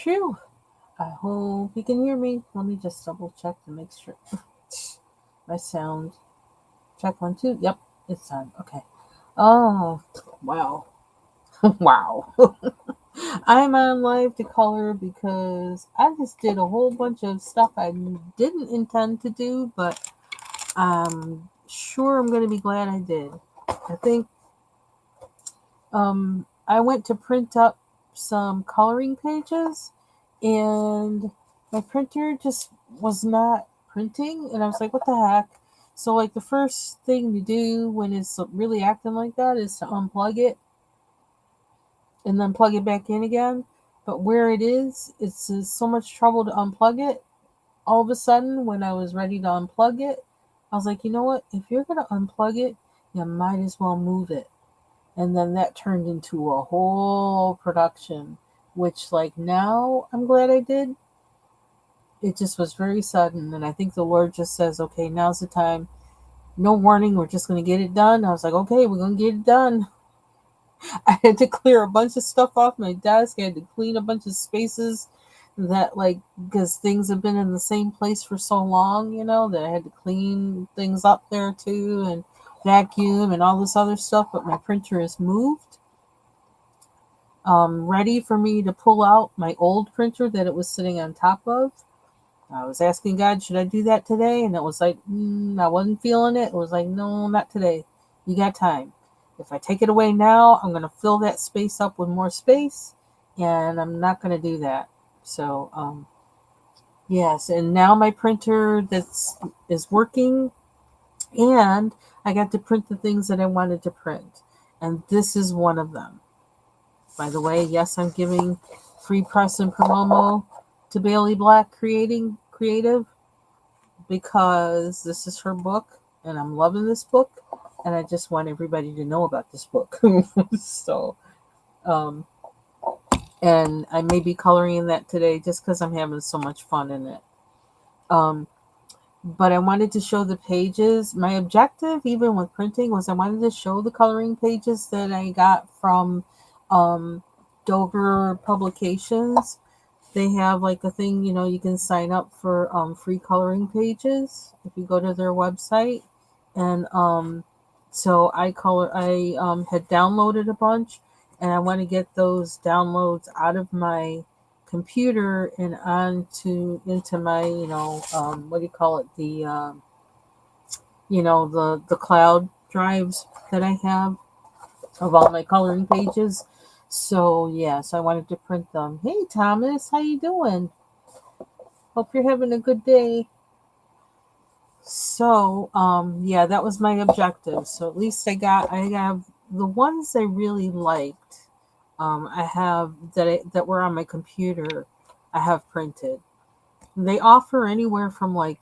Phew. I hope you can hear me. Let me just double check to make sure. My sound. Check 1, 2. Yep, it's on. Okay. Oh, wow. Wow. I'm on live to color because I just did a whole bunch of stuff I didn't intend to do, but I'm sure I'm going to be glad I did. I think I went to print up some coloring pages and my printer just was not printing and I was like, what the heck? So like the first thing to do when it's really acting like that is to unplug it and then plug it back in again. But where it is, it's so much trouble to unplug it. All of a sudden, when I was ready to unplug it, I was like, you know what? If you're going to unplug it, you might as well move it. And then that turned into a whole production, which, like, now I'm glad I did. It just was very sudden. And I think the Lord just says, okay, now's the time. No warning. We're just going to get it done. I was like, okay, we're going to get it done. I had to clear a bunch of stuff off my desk. I had to clean a bunch of spaces that, like, because things have been in the same place for so long, that I had to clean things up there too and vacuum and all this other stuff. But my printer is moved, ready for me to pull out my old printer that it was sitting on top of. I was asking God, should I do that today? And it was like, I wasn't feeling it. It was like, no, not today. You got time. If I take it away now, I'm going to fill that space up with more space, and I'm not going to do that. So, yes, and now my printer is working, and I got to print the things that I wanted to print, and this is one of them. By the way, yes, I'm giving free press and promo to Bailey Black Creative because this is her book and I'm loving this book and I just want everybody to know about this book. So, um, and I may be coloring in that today just because I'm having so much fun in it. Um, but I wanted to show the pages. My objective, even with printing, was I wanted to show the coloring pages that I got from um, Dover Publications. They have like a thing, you can sign up for free coloring pages if you go to their website. And so I had downloaded a bunch, and I want to get those downloads out of my computer and onto into my what do you call it, the cloud drives that I have of all my coloring pages. So yes, I wanted to print them. Hey Thomas, how you doing? Hope you're having a good day. So yeah, that was my objective. So at least I have the ones I really liked. I have that were on my computer. I have printed. They offer anywhere from like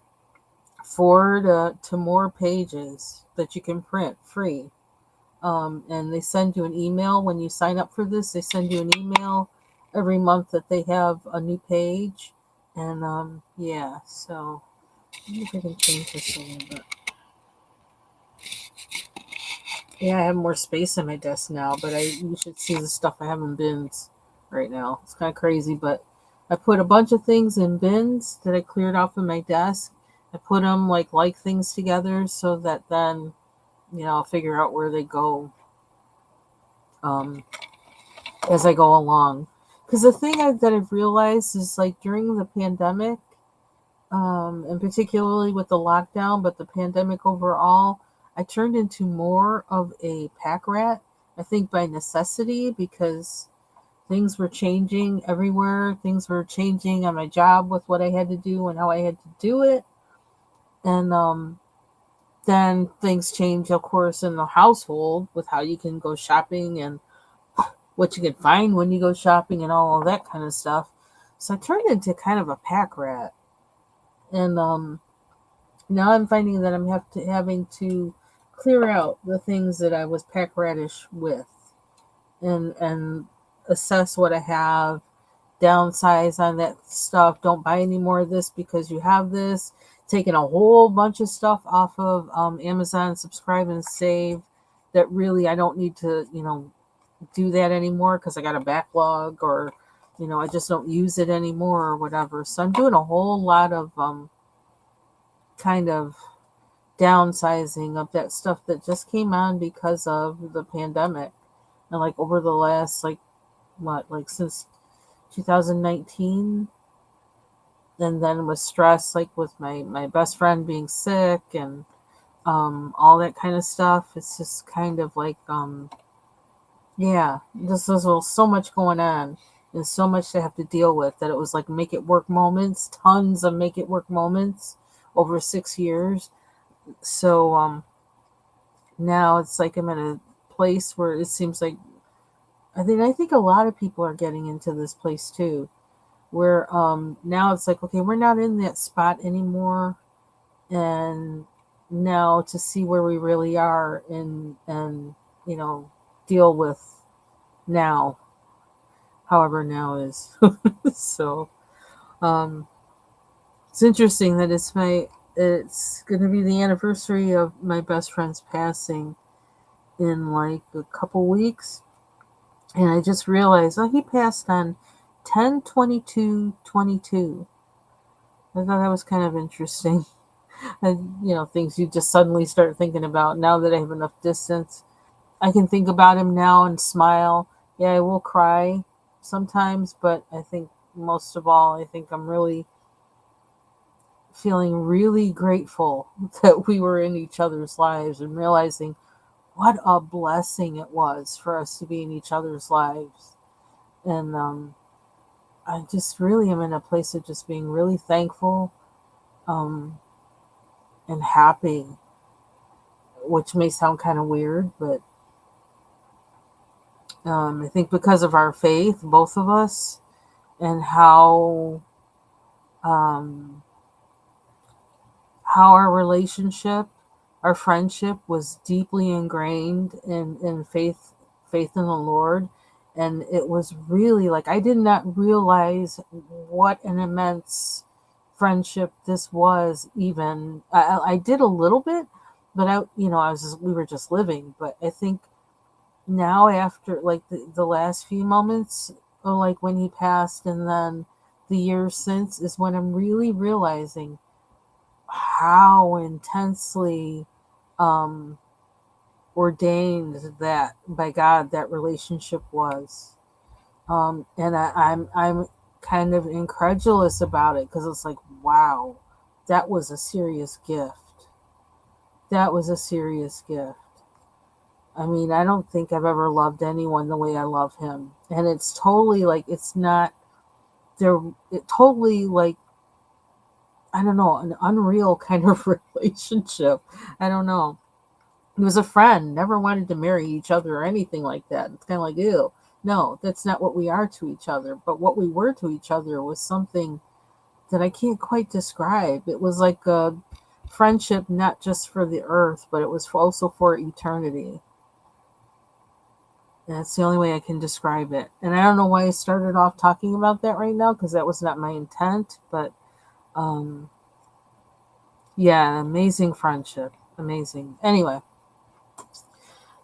4 to more pages that you can print free. And they send you an email when you sign up for this. They send you an email every month that they have a new page. And yeah, so let me see if I can change this a little bit. Yeah, I have more space on my desk now, but you should see the stuff I have in bins right now. It's kind of crazy, but I put a bunch of things in bins that I cleared off of my desk. I put them like things together so that then I'll figure out where they go um, as I go along. Because the thing that I've realized is like during the pandemic, and particularly with the lockdown, but the pandemic overall, I turned into more of a pack rat. I think by necessity because things were changing everywhere. Things were changing on my job with what I had to do and how I had to do it. And then things change, of course, in the household with how you can go shopping and what you can find when you go shopping and all of that kind of stuff. So I turned into kind of a pack rat. And now I'm finding that I'm having to clear out the things that I was pack radish with, and assess what I have, downsize on that stuff. Don't buy any more of this because you have this. Taking a whole bunch of stuff off of Amazon, subscribe and save. That really I don't need to do that anymore because I got a backlog or I just don't use it anymore or whatever. So I'm doing a whole lot of kind of downsizing of that stuff that just came on because of the pandemic. And like over the last since 2019, and then with stress, like with my best friend being sick and all that kind of stuff. It's just kind of like yeah, this is so much going on and so much to have to deal with that it was like make it work moments, tons of make it work moments over 6 years. So now it's like I'm in a place where it seems like I think a lot of people are getting into this place too, where now it's like, okay, we're not in that spot anymore, and now to see where we really are and you know deal with now, however now is. So um it's interesting that it's going to be the anniversary of my best friend's passing in like a couple weeks, and I just realized, oh, he passed on 10/22/22. I thought that was kind of interesting. And things you just suddenly start thinking about now that I have enough distance. I can think about him now and smile. Yeah, I will cry sometimes, but I think most of all, I think I'm really feeling really grateful that we were in each other's lives and realizing what a blessing it was for us to be in each other's lives. And I just really am in a place of just being really thankful um, and happy, which may sound kind of weird, but I think because of our faith, both of us, and um, how our relationship, our friendship was deeply ingrained in faith in the Lord. And it was really like I did not realize what an immense friendship this was. Even I did a little bit, but we were just living. But I think now after like the last few moments, or like when he passed, and then the years since, is when I'm really realizing how intensely um, ordained that by God that relationship was. And I'm kind of incredulous about it because it's like, wow, that was a serious gift. That was a serious gift. I mean, I don't think I've ever loved anyone the way I love him. And it's totally like, it's not there. It totally like, I don't know, an unreal kind of relationship. I don't know. He was a friend, never wanted to marry each other or anything like that. It's kind of like, ew. No, that's not what we are to each other. But what we were to each other was something that I can't quite describe. It was like a friendship, not just for the earth, but it was also for eternity. And that's the only way I can describe it. And I don't know why I started off talking about that right now because that was not my intent. But um, yeah, amazing friendship. Amazing. Anyway,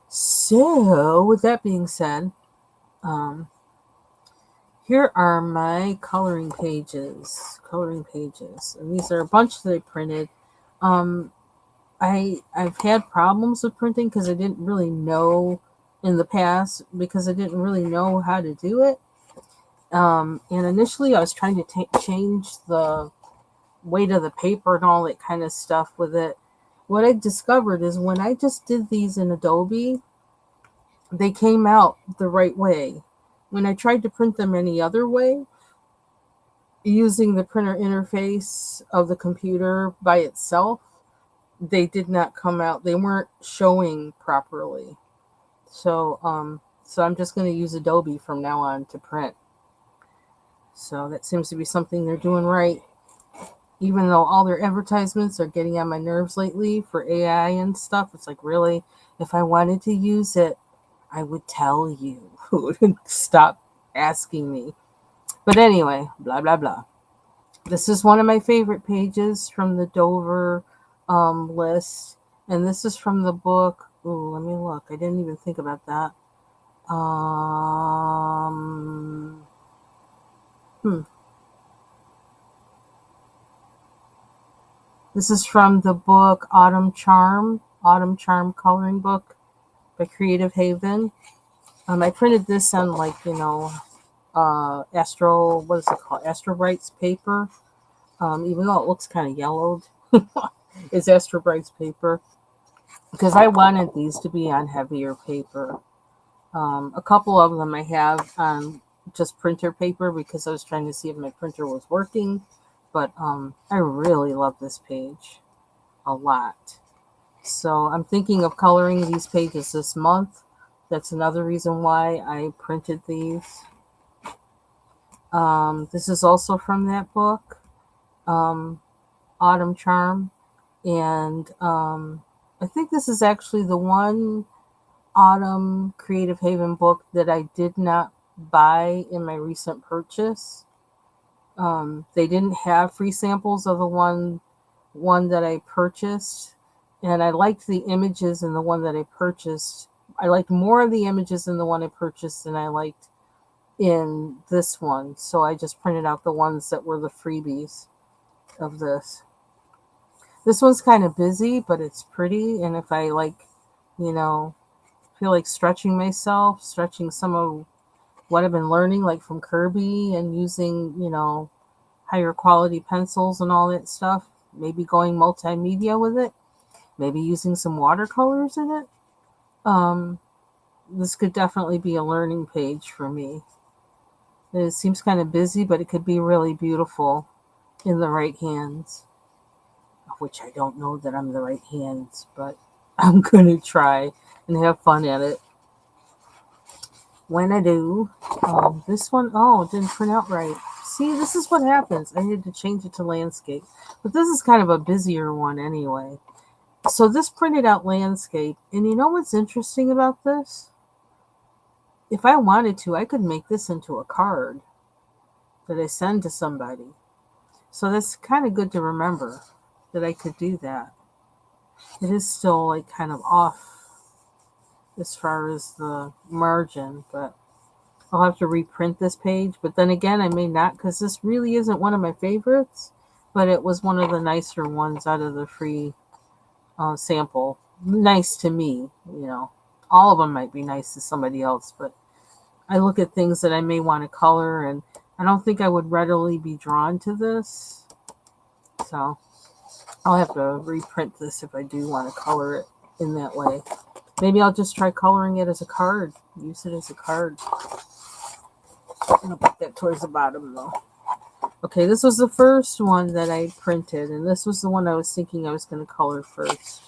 so with that being said, um, here are my coloring pages. Coloring pages. And these are a bunch that I printed. Um, I've had problems with printing because I didn't really know in the past because I didn't really know how to do it. And initially, I was trying to change the weight of the paper and all that kind of stuff with it. What I discovered is when I just did these in Adobe, they came out the right way. When I tried to print them any other way, using the printer interface of the computer by itself, they did not come out. They weren't showing properly. So I'm just going to use Adobe from now on to print. So that seems to be something they're doing right. Even though all their advertisements are getting on my nerves lately for AI and stuff, it's like, really, if I wanted to use it, I would tell you. Stop asking me. But anyway, blah, blah, blah. This is one of my favorite pages from the Dover list. And this is from the book. Ooh, let me look. I didn't even think about that. Um, Hmm. This is from the book Autumn Charm coloring book by Creative Haven. I printed this on what is it called? Astro Brights paper. Even though it looks kind of yellowed, it's Astro Brights paper because I wanted these to be on heavier paper. A couple of them I have on just printer paper because I was trying to see if my printer was working. But I really love this page a lot. So I'm thinking of coloring these pages this month. That's another reason why I printed these. This is also from that book, um, Autumn Charm. And I think this is actually the one Autumn Creative Haven book that I did not buy in my recent purchase. They didn't have free samples of the one that I purchased, and I liked the images in the one that I purchased. I liked more of the images in the one I purchased than I liked in this one. So I just printed out the ones that were the freebies of this. This one's kind of busy, but it's pretty. And if I you know, feel like stretching myself, stretching some of what I've been learning, like from Kirby and using, higher quality pencils and all that stuff, maybe going multimedia with it, maybe using some watercolors in it. Um, this could definitely be a learning page for me. It seems kind of busy, but it could be really beautiful in the right hands, which I don't know that I'm the right hands, but I'm going to try and have fun at it when I do. This one, oh, it didn't print out right. See, this is what happens. I need to change it to landscape. But this is kind of a busier one anyway. So this printed out landscape. And you know what's interesting about this? If I wanted to, I could make this into a card that I send to somebody. So that's kind of good to remember that I could do that. It is still like kind of off as far as the margin, but I'll have to reprint this page. But then again, I may not because this really isn't one of my favorites, but it was one of the nicer ones out of the free sample. Nice to me, you know. All of them might be nice to somebody else, but I look at things that I may want to color, and I don't think I would readily be drawn to this. So I'll have to reprint this if I do want to color it in that way. Maybe I'll just try coloring it as a card. Use it as a card. I'll put that towards the bottom though. Okay, this was the first one that I printed, and this was the one I was thinking I was going to color first.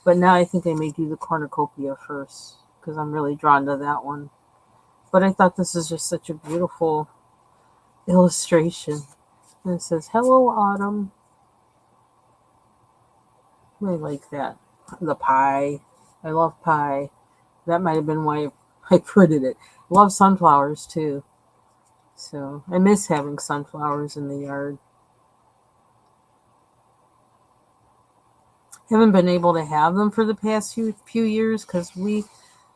But now I think I may do the cornucopia first because I'm really drawn to that one. But I thought this is just such a beautiful illustration. And it says, "Hello, Autumn." I really like that. The pie. I love pie. That might have been why I printed it. Love sunflowers too. So I miss having sunflowers in the yard. Haven't been able to have them for the past few years because we've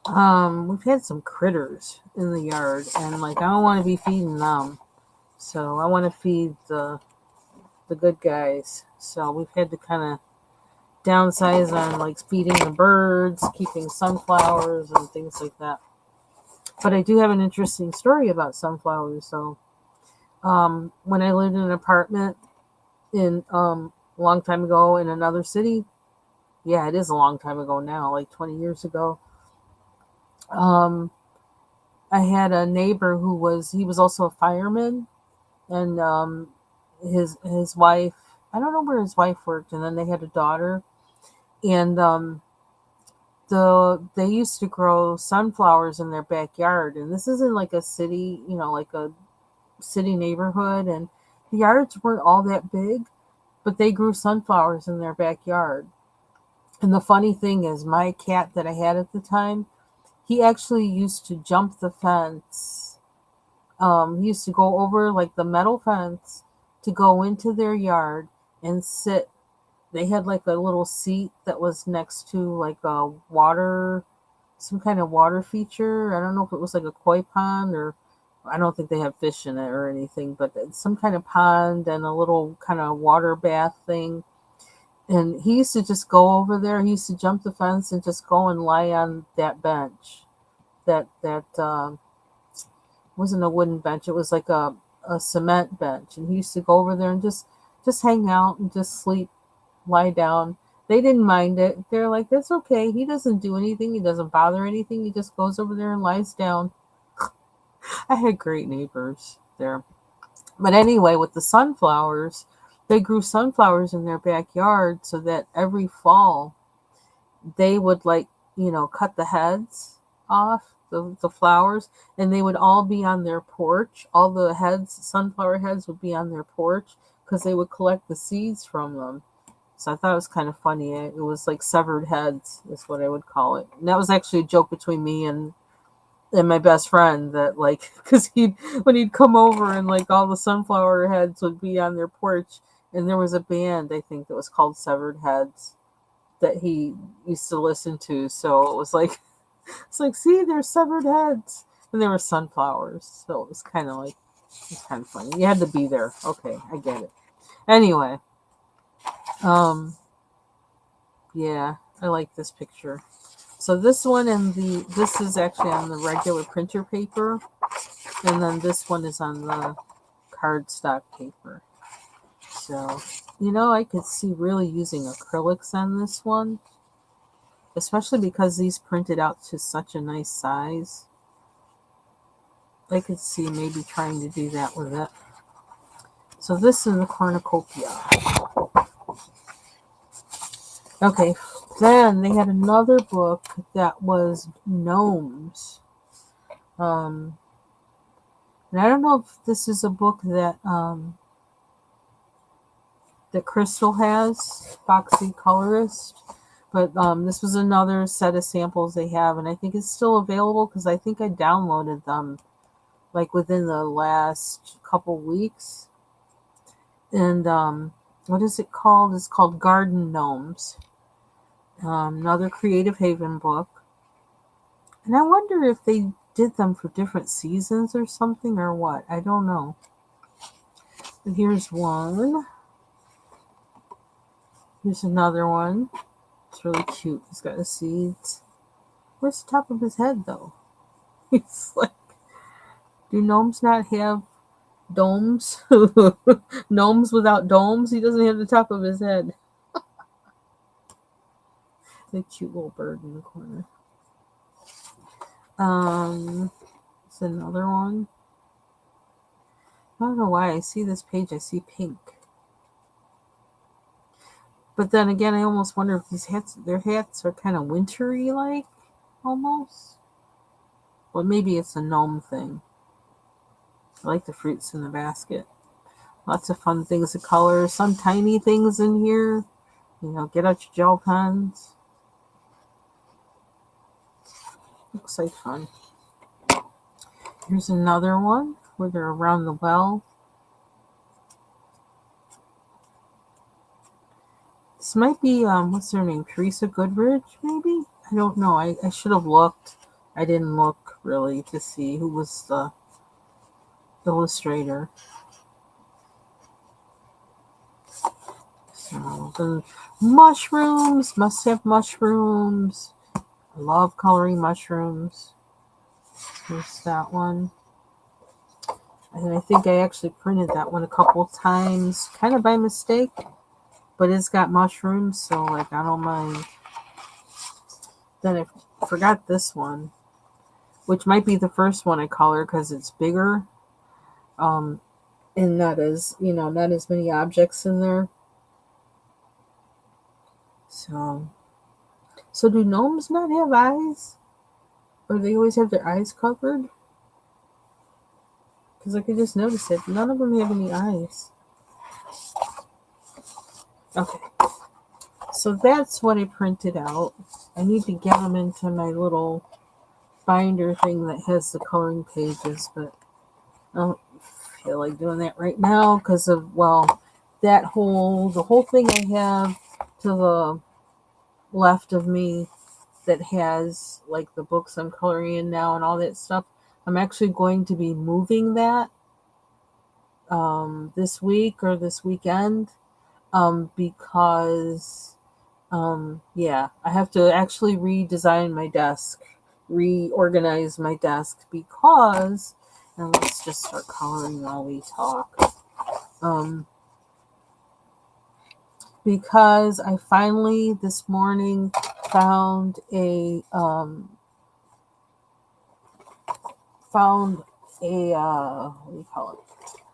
had some critters in the yard, and like I don't want to be feeding them. So I want to feed the good guys. So we've had to kind of downsize on like feeding the birds, keeping sunflowers and things like that. But I do have an interesting story about sunflowers. So when I lived in an apartment in a long time ago in another city, yeah, it is a long time ago now, like 20 years ago. Um, I had a neighbor he was also a fireman, and his wife, I don't know where his wife worked, and then they had a daughter, and they used to grow sunflowers in their backyard, and this is in like a city, like a city neighborhood, and the yards weren't all that big, but they grew sunflowers in their backyard. And the funny thing is, my cat that I had at the time, he actually used to jump the fence. He used to go over like the metal fence to go into their yard and sit. They had like a little seat that was next to like a some kind of water feature. I don't know if it was like a koi pond or I don't think they have fish in it or anything, but it's some kind of pond and a little kind of water bath thing. And he used to just go over there. He used to jump the fence and just go and lie on that bench. That wasn't a wooden bench. It was like a cement bench. And he used to go over there and just hang out and just sleep, lie down. They didn't mind it. They're like, that's okay. He doesn't do anything. He doesn't bother anything. He just goes over there and lies down. I had great neighbors there. But anyway, with the sunflowers, they grew sunflowers in their backyard so that every fall they would cut the heads off the flowers, and they would all be on their porch. All the heads, sunflower heads, would be on their porch because they would collect the seeds from them. So I thought it was kind of funny. It was like severed heads is what I would call it. And that was actually a joke between me and my best friend, that like, because when he'd come over and like all the sunflower heads would be on their porch, and there was a band I think that was called Severed Heads that he used to listen to. So it was like, it's like, see, there's severed heads, and there were sunflowers. So it was kind of like, it's kind of funny. You had to be there. Okay, I get it. Anyway, yeah, I like this picture. So this one this is actually on the regular printer paper, and then this one is on the cardstock paper. So, I could see really using acrylics on this one, especially because these printed out to such a nice size. I could see maybe trying to do that with it. So this is the cornucopia. Okay, then they had another book that was gnomes. And I don't know if this is a book that that Crystal has, Foxy Colorist, but this was another set of samples they have, and I think it's still available because I think I downloaded them like within the last couple weeks. And what is it called? It's called Garden Gnomes. Another Creative Haven book. And I wonder if they did them for different seasons or something, or what. I don't know. But here's one. Here's another one. It's really cute. He's got the seeds. Where's the top of his head, though? He's like, do gnomes not have domes? Gnomes without domes? He doesn't have the top of his head. The cute little bird in the corner. It's another one. I don't know why I see this page, I see pink. But then again, I almost wonder if their hats are kind of wintry, like, almost. Well, maybe it's a gnome thing. I like the fruits in the basket. Lots of fun things to color. Some tiny things in here. Get out your gel pens. Looks like fun. Here's another one where they're around the well. This might be, what's her name? Teresa Goodrich, maybe? I don't know. I should have looked. I didn't look really to see who was the illustrator. So, the mushrooms. Must have mushrooms. I love coloring mushrooms. Here's that one. And I think I actually printed that one a couple times, kind of by mistake. But it's got mushrooms, so like I don't mind. Then I forgot this one, which might be the first one I color because it's bigger, and not as many objects in there. So do gnomes not have eyes, or they always have their eyes covered? Because I could just notice it. None of them have any eyes. Okay. So that's what I printed out. I need to get them into my little binder thing that has the coloring pages, but I don't feel like doing that right now because of, the whole thing I have to the left of me that has like the books I'm coloring in now and all that stuff. I'm actually going to be moving that this week or this weekend because yeah, I have to actually redesign my desk, reorganize my desk because, and let's just start coloring while we talk. Um, because I finally this morning found a what do you call it?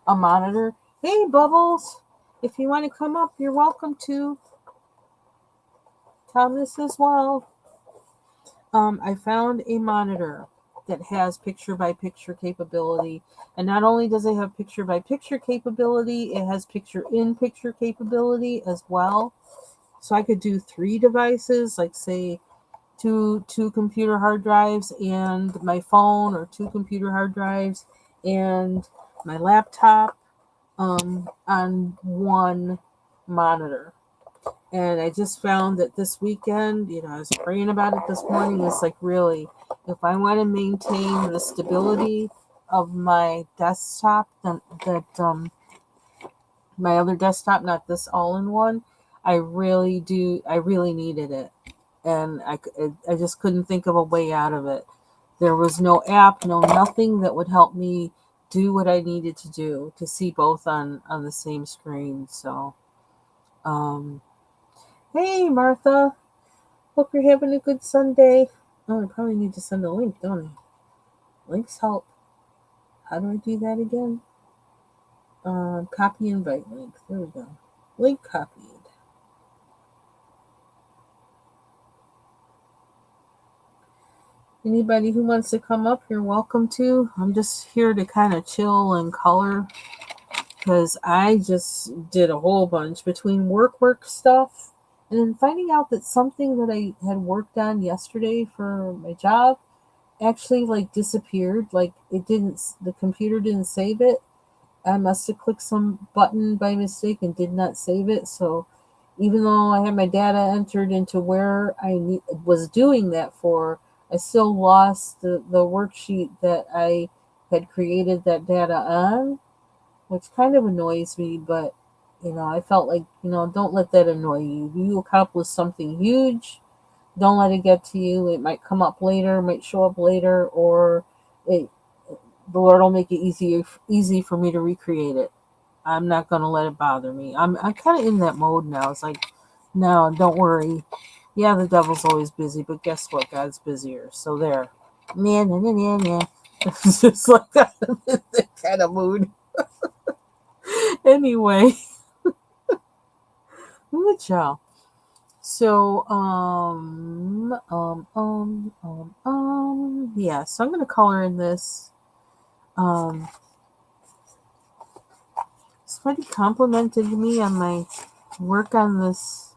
A monitor. Hey, Bubbles, if you want to come up, you're welcome to. Thomas as well. I found a monitor that has picture by picture capability. And not only does it have picture by picture capability, it has picture in picture capability as well. So I could do 3 devices, like say two computer hard drives and my phone, or 2 computer hard drives and my laptop on one monitor. And I just found that this weekend, I was praying about it this morning. It's like, really, if I want to maintain the stability of my desktop, that my other desktop, not this all-in-one, I really do. I really needed it, and I just couldn't think of a way out of it. There was no app, no nothing that would help me do what I needed to do to see both on the same screen. So, um, hey, Martha. Hope you're having a good Sunday. Oh, I probably need to send a link, don't I? Links help. How do I do that again? Copy invite link. There we go. Link copied. Anybody who wants to come up, you're welcome to. I'm just here to kind of chill and color because I just did a whole bunch between work stuff and then finding out that something that I had worked on yesterday for my job actually like disappeared. Like the computer didn't save it. I must have clicked some button by mistake and did not save it. So even though I had my data entered into where was doing that for, I still lost the worksheet that I had created that data on, which kind of annoys me. But I felt like, don't let that annoy you. You accomplished something huge. Don't let it get to you. It might come up later, might show up later, or it the Lord will make it easy for me to recreate it. I'm not gonna let it bother me. I'm kind of in that mode now. It's like, no, don't worry. Yeah, the devil's always busy, but guess what? God's busier. So there. Yeah, yeah, yeah, yeah, yeah. It's just like that, that kind of mood. Anyway, good job. So, yeah. So I'm gonna color in this. Um, Somebody complimented me on my work on this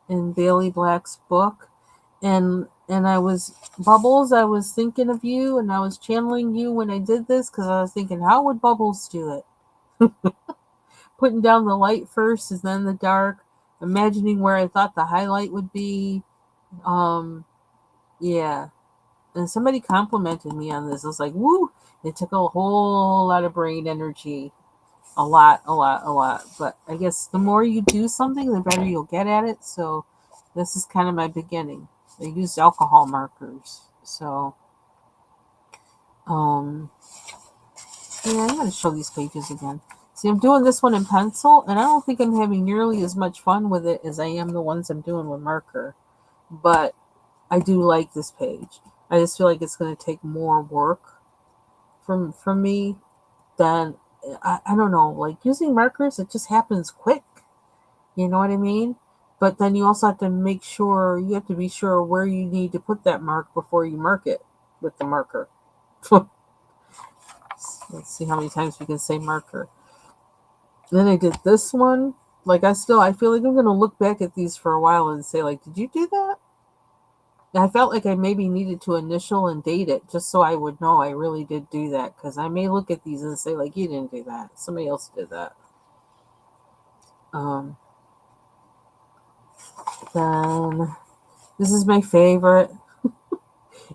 in Bailey Black's book, and I was Bubbles. I was thinking of you, and I was channeling you when I did this because I was thinking, how would Bubbles do it? Putting down the light first, and then the dark. Imagining where I thought the highlight would be. Um, yeah. And somebody complimented me on this. I was like, woo! It took a whole lot of brain energy. A lot, a lot, a lot. But I guess the more you do something, the better you'll get at it. So this is kind of my beginning. I used alcohol markers. So, um, yeah, I'm going to show these pages again. See, I'm doing this one in pencil, and I don't think I'm having nearly as much fun with it as I am the ones I'm doing with marker. But I do like this page. I just feel like it's going to take more work from me than, I don't know, like using markers, it just happens quick. You know what I mean? But then you also have to you have to be sure where you need to put that mark before you mark it with the marker. Let's see how many times we can say marker. Then I did this one. Like I feel like I'm going to look back at these for a while and say, like, did you do that? And I felt like I maybe needed to initial and date it just so I would know I really did do that. Because I may look at these and say, like, you didn't do that. Somebody else did that. Um, then this is my favorite.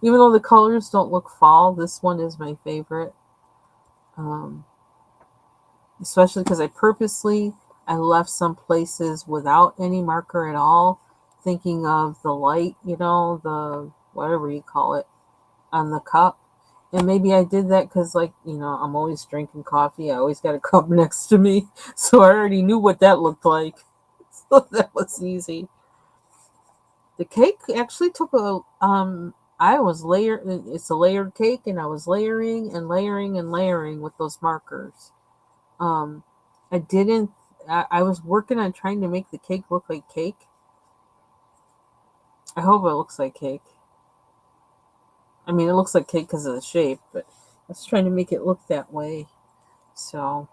Even though the colors don't look fall, this one is my favorite. Um, Especially because I left some places without any marker at all, thinking of the light, the whatever you call it on the cup. And maybe I did that because, like, I'm always drinking coffee. I always got a cup next to me. So I already knew what that looked like. So that was easy. The cake actually took I was it's a layered cake, and I was layering and layering and layering with those markers. Um, I didn't, I was working on trying to make the cake look like cake. I hope it looks like cake. I mean, it looks like cake because of the shape, but I was trying to make it look that way. So,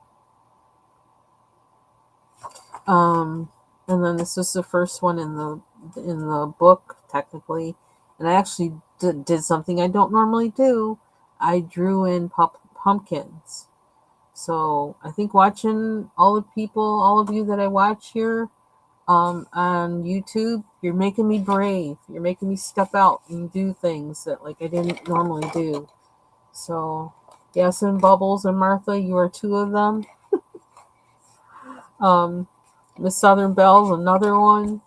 um, and then this is the first one in the book, technically. And I actually did something I don't normally do. I drew in pumpkins. So I think watching all of you that I watch here, on YouTube, you're making me brave. You're making me step out and do things that, like, I didn't normally do. So, yes, and Bubbles and Martha, you are two of them. Um, Miss Southern Belle's another one.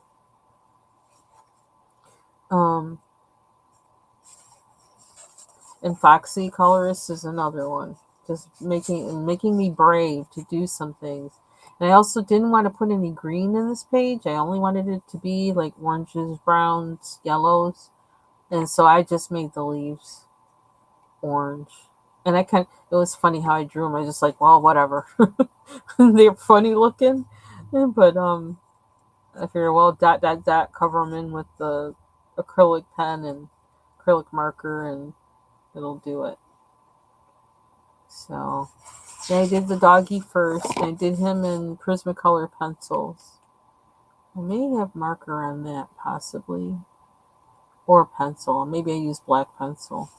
Um, and Foxy Colorist is another one. Just making me brave to do some things. And I also didn't want to put any green in this page. I only wanted it to be like oranges, browns, yellows. And so I just made the leaves orange. And it was funny how I drew them. I was just like, well, whatever. They're funny looking. But I figured, well, dot, dot, dot, cover them in with the acrylic pen and acrylic marker, and it'll do it. So, yeah, I did the doggy first. I did him in Prismacolor pencils. I may have marker on that, possibly. Or pencil. Maybe I use black pencil.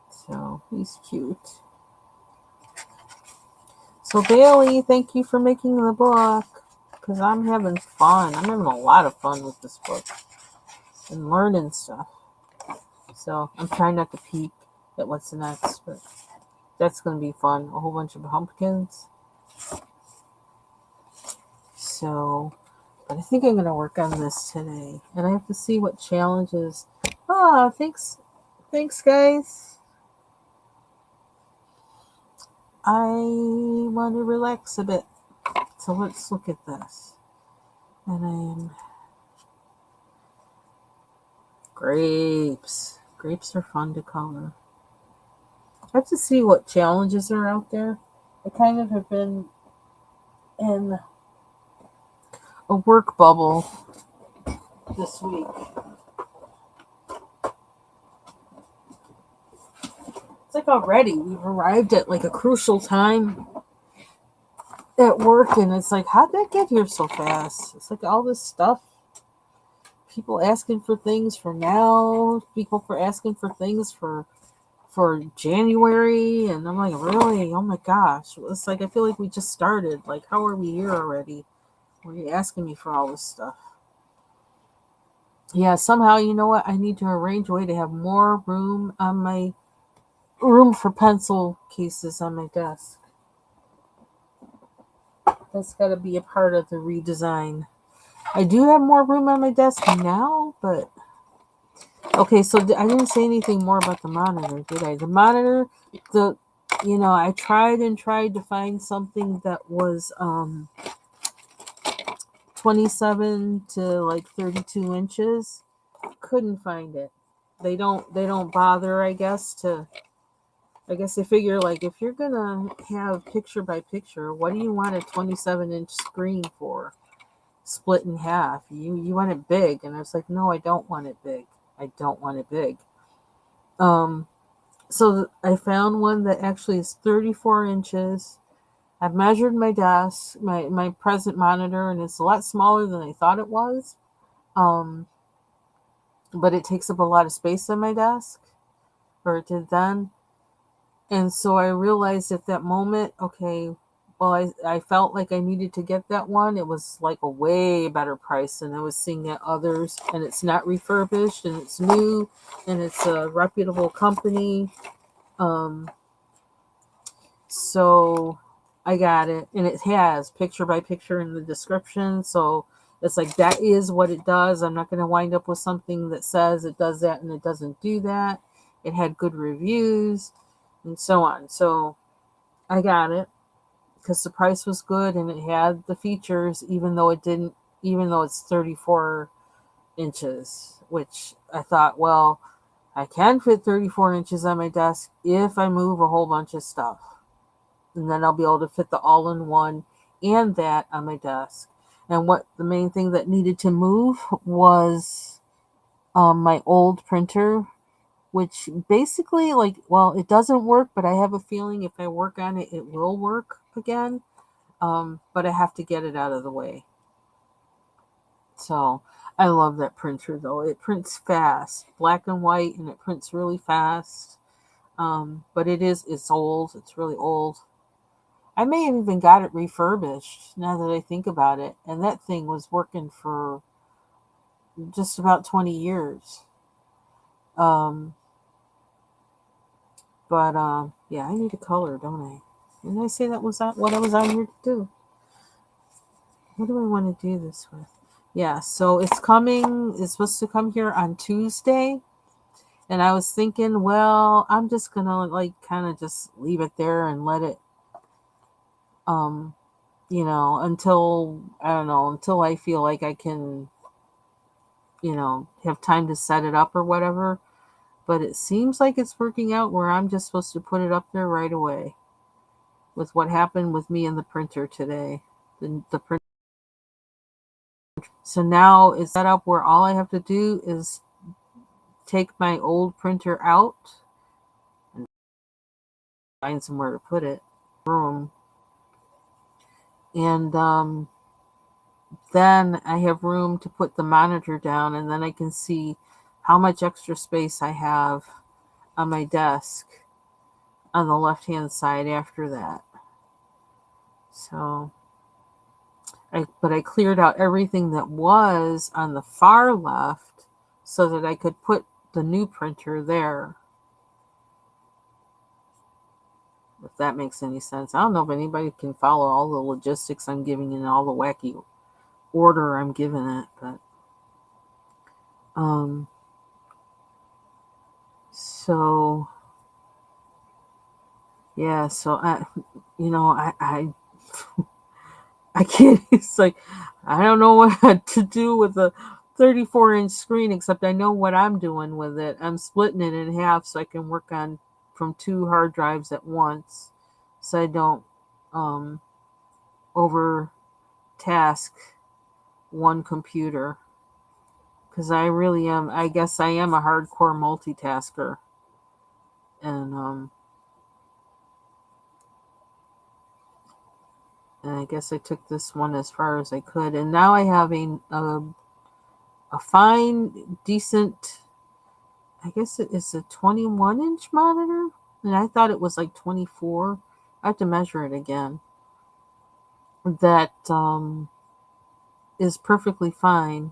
So, he's cute. So, Bailey, thank you for making the book. Because I'm having fun. I'm having a lot of fun with this book. And learning stuff. So, I'm trying not to peek at what's next. But that's going to be fun. A whole bunch of pumpkins. So, but I think I'm going to work on this today. And I have to see what challenges. Oh, thanks. Thanks, guys. I want to relax a bit. So let's look at this. And grapes. Grapes are fun to color. I have to see what challenges are out there. I kind of have been in a work bubble this week. It's like already we've arrived at like a crucial time at work, and it's like, how'd that get here so fast? It's like all this stuff. People asking for things for now, people for asking for things for January, and I'm like, really? Oh my gosh. It's like I feel like we just started. Like, how are we here already? What are you asking me for all this stuff? Yeah, somehow, you know what? I need to arrange a way to have more room for pencil cases on my desk. That's got to be a part of the redesign. I do have more room on my desk now, but okay. So I didn't say anything more about the monitor, did I? The monitor, I tried and tried to find something that was 27 to like 32 inches. Couldn't find it. They don't bother, I guess. I guess they figure, like, if you're gonna have picture by picture, what do you want a 27-inch screen for? Split in half. You want it big, and I was like, no, I don't want it big. I don't want it big. So I found one that actually is 34 inches. I've measured my desk, my present monitor, and it's a lot smaller than I thought it was. Um, but it takes up a lot of space on my desk, or it did then. And so I realized at that moment, okay, well, I felt like I needed to get that one. It was like a way better price than I was seeing at others. And it's not refurbished and it's new and it's a reputable company. Um, so I got it. And it has picture by picture in the description. So it's like that is what it does. I'm not going to wind up with something that says it does that and it doesn't do that. It had good reviews and so on. So I got it because the price was good and it had the features, even though it's 34 inches, which I thought, well, I can fit 34 inches on my desk if I move a whole bunch of stuff. And then I'll be able to fit the all in one and that on my desk. And what the main thing that needed to move was my old printer, which basically, like, well, it doesn't work, but I have a feeling if I work on it, it will work again. But I have to get it out of the way. So I love that printer though. It prints fast, black and white, and it prints really fast. But it's old. It's really old. I may have even got it refurbished now that I think about it. And that thing was working for just about 20 years. Um, but yeah, I need a color, don't I? Didn't I say that was what I was on here to do? What do I want to do this with? Yeah, so it's coming. It's supposed to come here on Tuesday. And I was thinking, well, I'm just gonna like kind of just leave it there and let it, um, until I don't know, until I feel like I can, have time to set it up or whatever. But it seems like it's working out where I'm just supposed to put it up there right away with what happened with me and the printer today. The printer. So now it's set up where all I have to do is take my old printer out and find somewhere to put it. Room. And then I have room to put the monitor down, and then I can see how much extra space I have on my desk on the left hand side after that. So but I cleared out everything that was on the far left so that I could put the new printer there. If that makes any sense. I don't know if anybody can follow all the logistics I'm giving and all the wacky order I'm giving it, but um so yeah, so I I can't. It's like I don't know what to do with a 34-inch screen, except I know what I'm doing with it. I'm splitting it in half so I can work on from two hard drives at once, so I don't um, over task one computer. Because I really am. I guess I am a hardcore multitasker, and and I guess I took this one as far as I could, and now I have a fine, decent. I guess it is a 21-inch monitor, and I thought it was like 24. I have to measure it again. That is perfectly fine.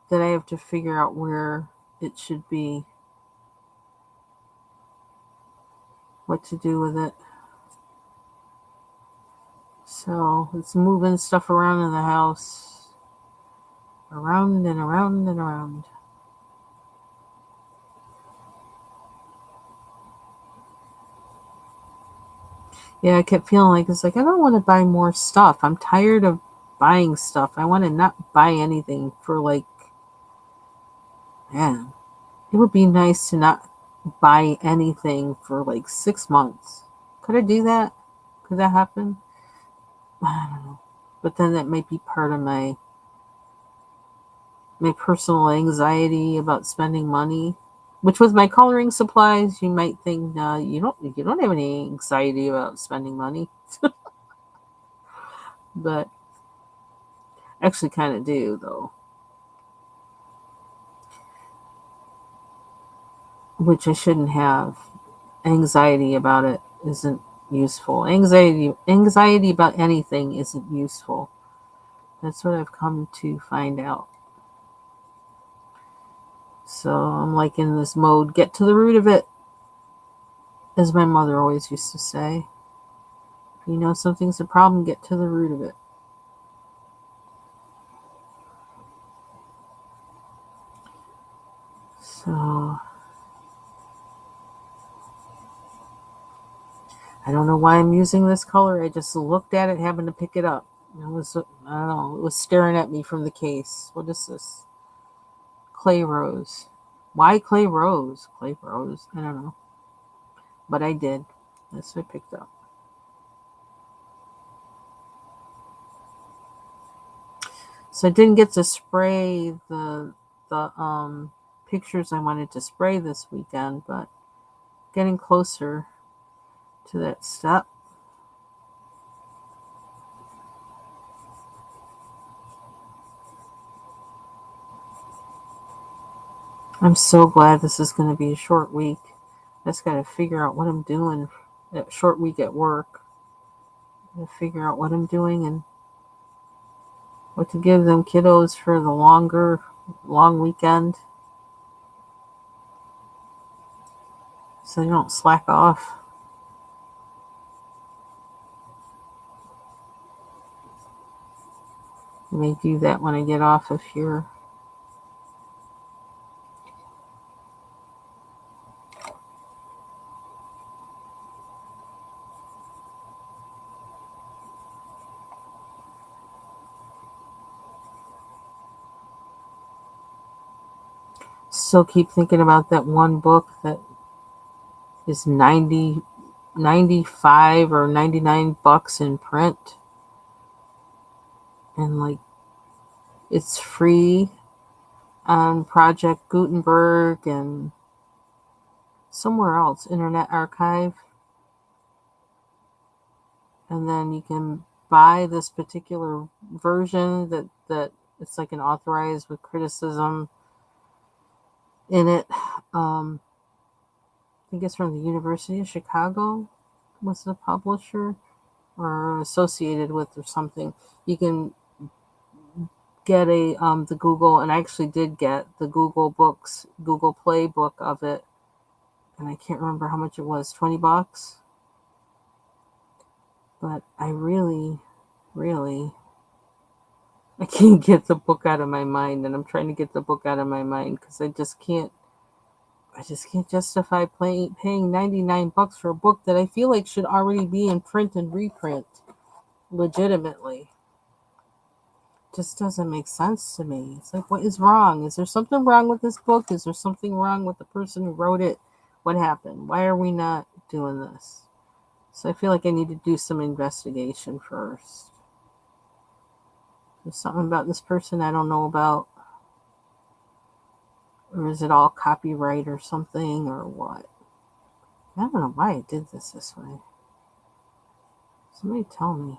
That I have to figure out where it should be, what to do with it. So it's moving stuff around in the house, around and around and around. Yeah, I kept feeling like it's like I don't want to buy more stuff. I'm tired of buying stuff. I want to not buy anything for like, man, it would be nice to not buy anything for like 6 months. Could I do that? Could that happen? I don't know. But then that might be part of my personal anxiety about spending money. Which with my coloring supplies, you might think you don't have any anxiety about spending money, but actually kind of do though. Which I shouldn't have. Anxiety about it isn't. useful. Anxiety about anything isn't useful. That's what I've come to find out. So I'm like in this mode, get to the root of it, as my mother always used to say. If you know something's a problem, get to the root of it. So I don't know why I'm using this color. I just looked at it, happened to pick it up. It was, I don't know, it was staring at me from the case. What is this? Clay rose. Why clay rose? Clay rose. I don't know. But I did. That's what I picked up. So I didn't get to spray the pictures I wanted to spray this weekend, but getting closer to that step. I'm so glad this is going to be a short week. I just got to figure out what I'm doing that short week at work. To figure out what I'm doing and what to give them kiddos for the long weekend, so they don't slack off. I may do that when I get off of here. Still keep thinking about that one book that is 95 or 99 bucks in print, and like it's free on Project Gutenberg and somewhere else, Internet Archive, and then you can buy this particular version that it's like an authorized with criticism in it. I think it's from the University of Chicago was the publisher, or associated with, or something. You can get the Google, and I actually did get the Google Play book of it, and I can't remember how much it was, $20. But I really, really, I can't get the book out of my mind, and I'm trying to get the book out of my mind because I just can't justify paying 99 bucks for a book that I feel like should already be in print and reprint legitimately. Just doesn't make sense to me. It's like, what is wrong? Is there something wrong with this book? Is there something wrong with the person who wrote it? What happened? Why are we not doing this? So I feel like I need to do some investigation first. There's something about this person I don't know about. Or is it all copyright or something, or what? I don't know why I did this way. Somebody tell me.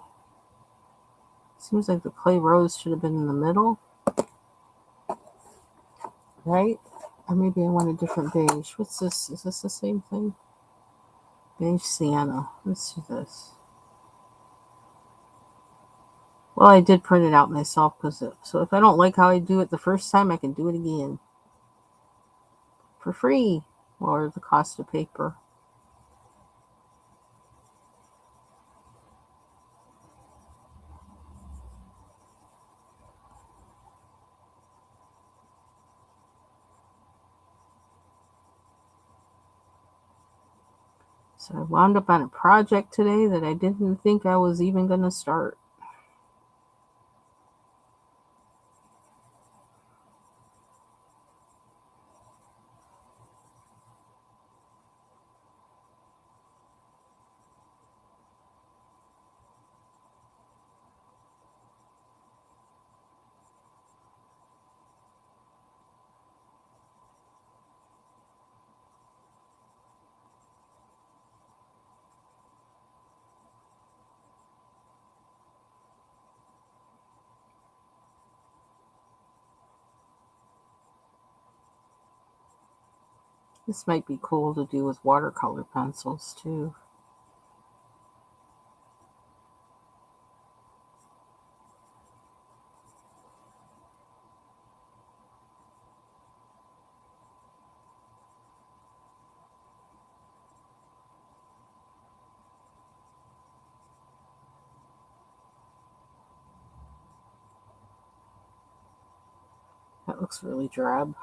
Seems like the clay rose should have been in the middle. Right? Or maybe I want a different beige. What's this? Is this the same thing? Beige sienna. Let's do this. Well, I did print it out myself, so if I don't like how I do it the first time, I can do it again. For free. Or the cost of paper. So I wound up on a project today that I didn't think I was even going to start. This might be cool to do with watercolor pencils too. That looks really drab.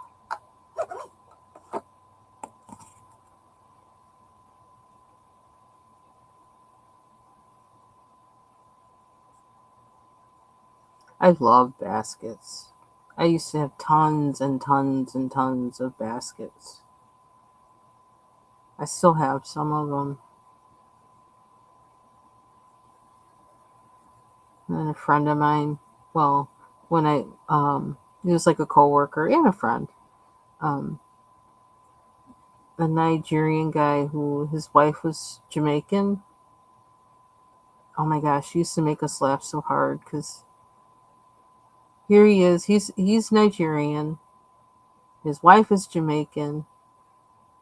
I love baskets. I used to have tons and tons and tons of baskets. I still have some of them. And a friend of mine, well, when he was like a coworker and a friend, um, a Nigerian guy who his wife was Jamaican. Oh my gosh, he used to make us laugh so hard because here he is. He's Nigerian. His wife is Jamaican,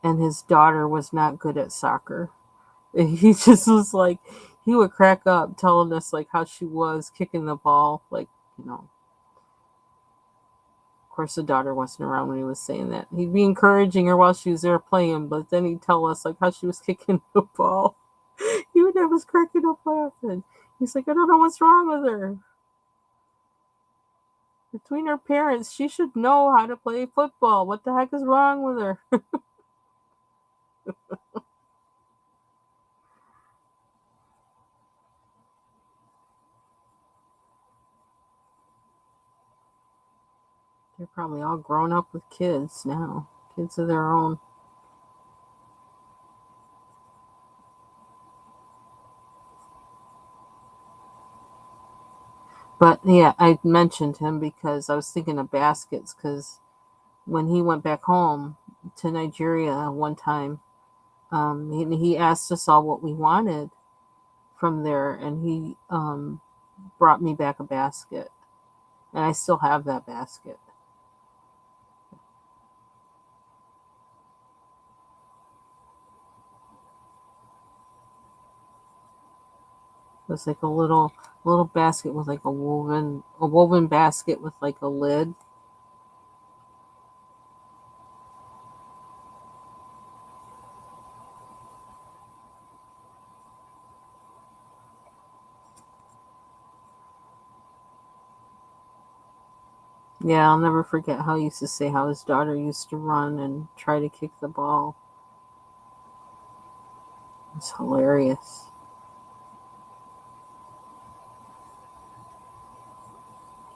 and his daughter was not good at soccer. And he just was like, he would crack up telling us like how she was kicking the ball, like, you know. Of course, the daughter wasn't around when he was saying that. He'd be encouraging her while she was there playing, but then he'd tell us like how she was kicking the ball. He would have us cracking up laughing. He's like, I don't know what's wrong with her. Between her parents, she should know how to play football. What the heck is wrong with her? They're probably all grown up with kids now. Kids of their own. But yeah, I mentioned him because I was thinking of baskets because when he went back home to Nigeria one time, he asked us all what we wanted from there, and he brought me back a basket, and I still have that basket. It was like a little basket with like a woven basket with like a lid. Yeah, I'll never forget how he used to say how his daughter used to run and try to kick the ball. It's hilarious.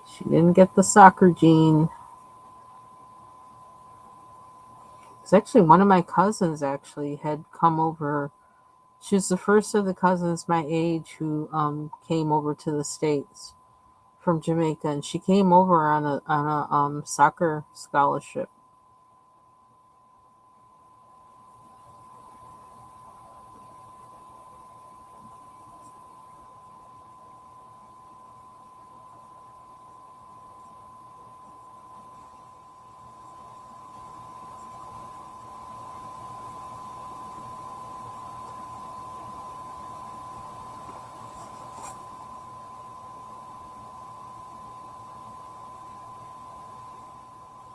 She didn't get the soccer gene. It's actually one of my cousins actually had come over. She was the first of the cousins my age who came over to the States from Jamaica, and she came over on a soccer scholarship.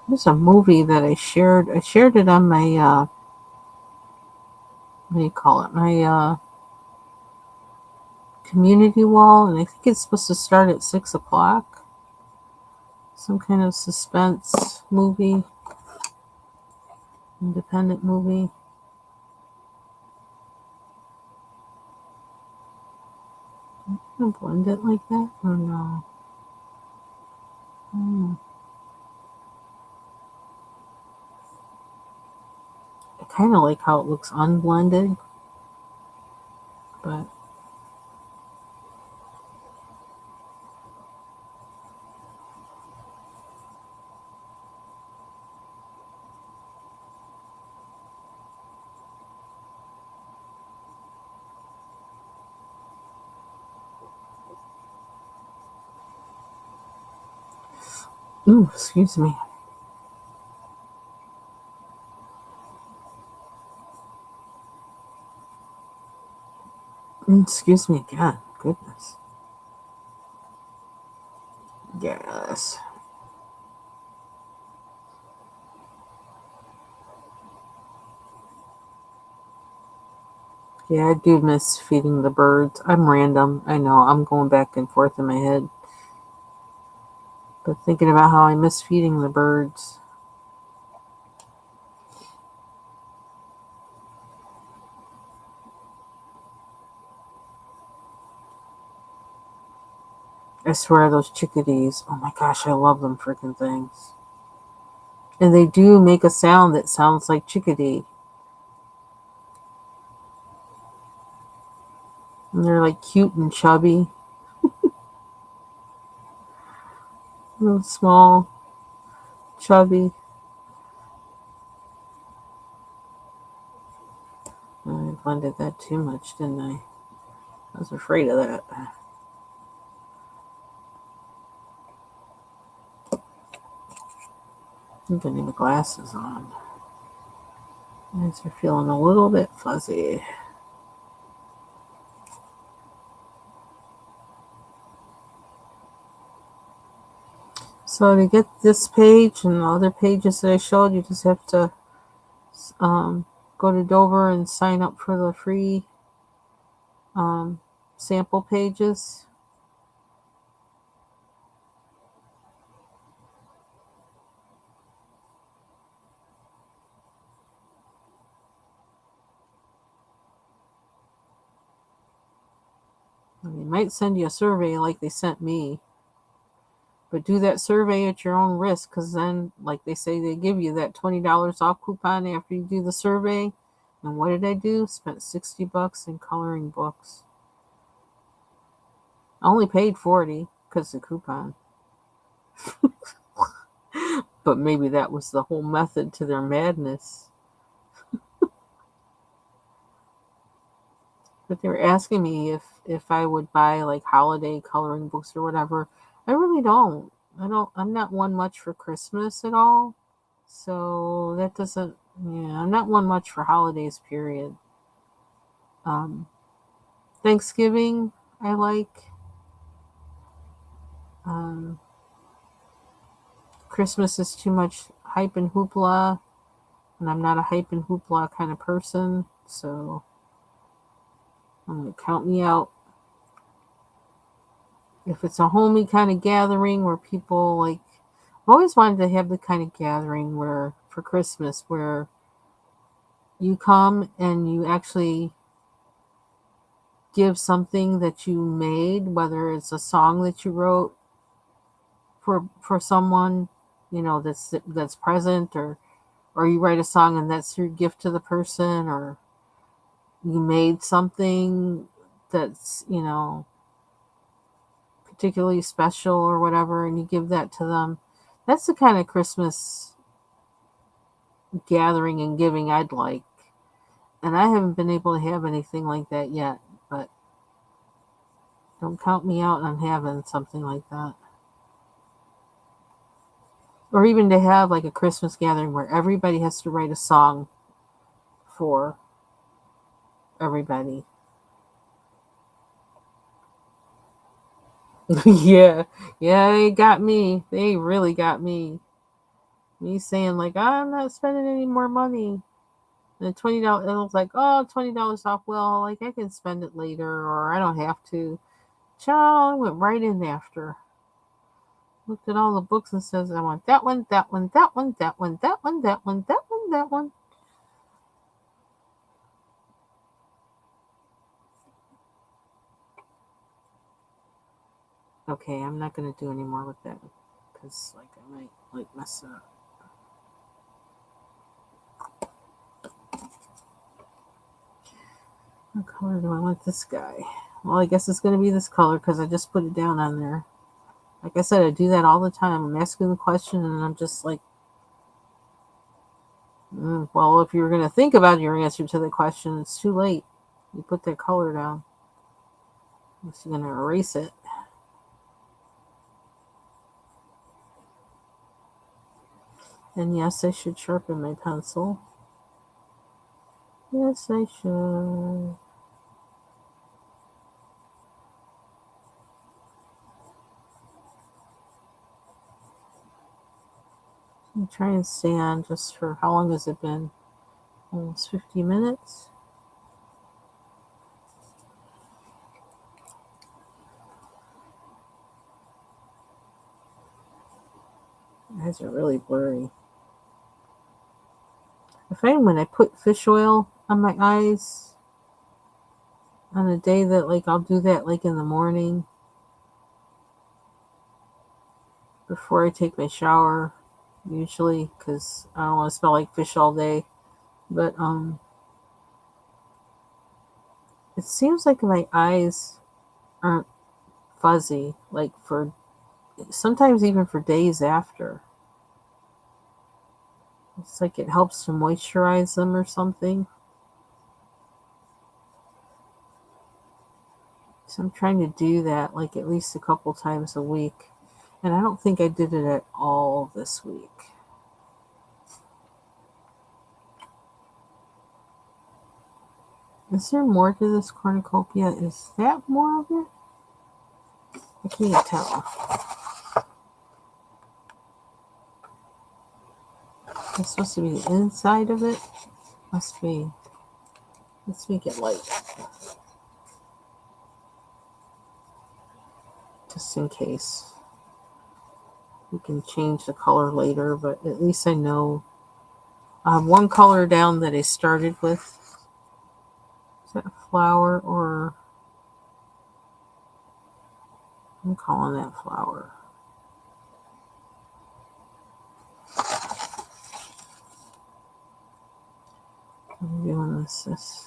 There's a movie that I shared. I shared it on my what do you call it? My community wall, and I think it's supposed to start at 6 o'clock. Some kind of suspense movie, independent movie. Can I blend it like that or no? Hmm. I kind of like how it looks unblended, but ooh, excuse me. Excuse me again. Goodness. Yes. Yeah, I do miss feeding the birds. I'm random. I know. I'm going back and forth in my head. But thinking about how I miss feeding the birds. I swear those chickadees, oh my gosh, I love them freaking things. And they do make a sound that sounds like chickadee. And they're like cute and chubby. Little small, chubby. I blended that too much, didn't I? I was afraid of that. I'm putting the glasses on. Eyes are feeling a little bit fuzzy. So to get this page and the other pages that I showed, you just have to go to Dover and sign up for the free sample pages. And they might send you a survey like they sent me. But do that survey at your own risk, because then, like they say, they give you that $20 off coupon after you do the survey. And what did I do? Spent $60 in coloring books. I only paid $40 because of the coupon. But maybe that was the whole method to their madness. But they were asking me if I would buy like holiday coloring books or whatever. I really don't. I'm not one much for Christmas at all. So that doesn't, yeah, I'm not one much for holidays, period. Um, Thanksgiving, I like. Um, Christmas is too much hype and hoopla, and I'm not a hype and hoopla kind of person, so I'm gonna count me out. If it's a homey kind of gathering where people like, I've always wanted to have the kind of gathering where for Christmas where you come and you actually give something that you made, whether it's a song that you wrote for someone, that's present, or you write a song and that's your gift to the person, or you made something that's particularly special or whatever, and you give that to them. That's the kind of Christmas gathering and giving I'd like. And I haven't been able to have anything like that yet, but don't count me out on having something like that. Or even to have like a Christmas gathering where everybody has to write a song for everybody. Yeah, yeah, they got me. They really got me. Me saying like I'm not spending any more money. And $20, and I was like, oh, $20 off. Well, like I can spend it later, or I don't have to. Child, I went right in after. Looked at all the books and says, I want that one, that one, that one, that one, that one, that one, that one, that one. Okay, I'm not gonna do any more with that because like I might like mess it up. What color do I want this guy? Well, I guess it's gonna be this color because I just put it down on there. Like I said, I do that all the time. I'm asking the question and I'm just like, well, if you're going to think about your answer to the question, it's too late. You put that color down. Unless you're going to erase it. And yes, I should sharpen my pencil. Yes, I should. I'm trying to stay on just for how long has it been? Almost 50 minutes. eyes are really blurry. I find when I put fish oil on my eyes on a day that like I'll do that like in the morning before I take my shower, usually, because I don't want to smell like fish all day. But it seems like my eyes aren't fuzzy, like for sometimes even for days after. It's like it helps to moisturize them or something. So I'm trying to do that like at least a couple times a week. And I don't think I did it at all this week. Is there more to this cornucopia? Is that more of it? I can't tell. It's supposed to be the inside of it. Must be. Let's make it light. Just in case. We can change the color later, but at least I know. I have one color down that I started with. Is that a flower or... I'm calling that flower. I'm doing this.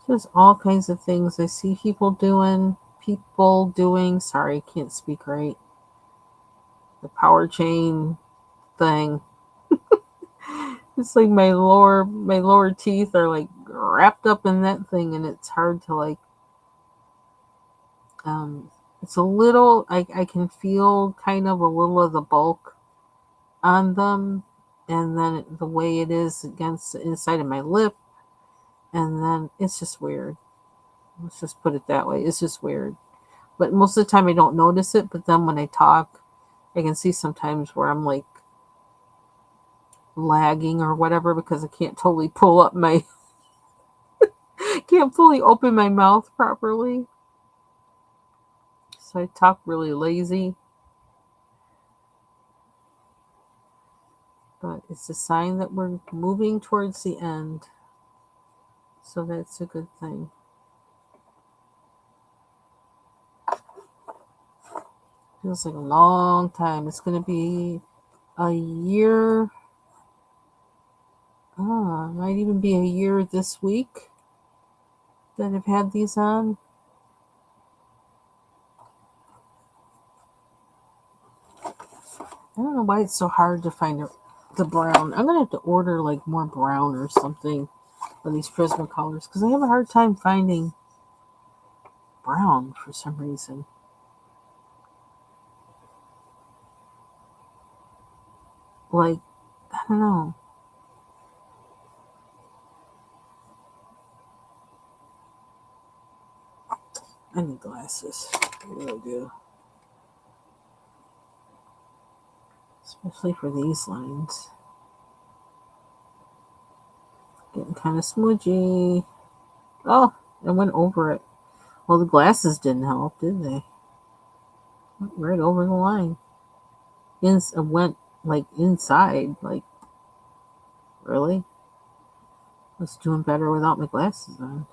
There's all kinds of things I see people doing. Sorry, I can't speak right. The power chain thing. It's like my lower teeth are like wrapped up in that thing, and it's hard to like. It's a little. I can feel kind of a little of the bulk on them, and then the way it is against the inside of my lip, and then it's just weird. Let's just put it that way. It's just weird. But most of the time I don't notice it, but then when I talk, I can see sometimes where I'm like lagging or whatever because I can't totally pull up my can't fully open my mouth properly. So I talk really lazy. But it's a sign that we're moving towards the end. So that's a good thing. Feels like a long time. It's going to be a year. Oh, it might even be a year this week that I've had these on. I don't know why it's so hard to find the brown. I'm going to have to order like more brown or something for these Prismacolors because I have a hard time finding brown for some reason. Like, I don't know. I need glasses. I really do. Especially for these lines. Getting kind of smudgy. Oh, I went over it. Well, the glasses didn't help, did they? Went right over the line. Went like inside. Like, really? I was doing better without my glasses on.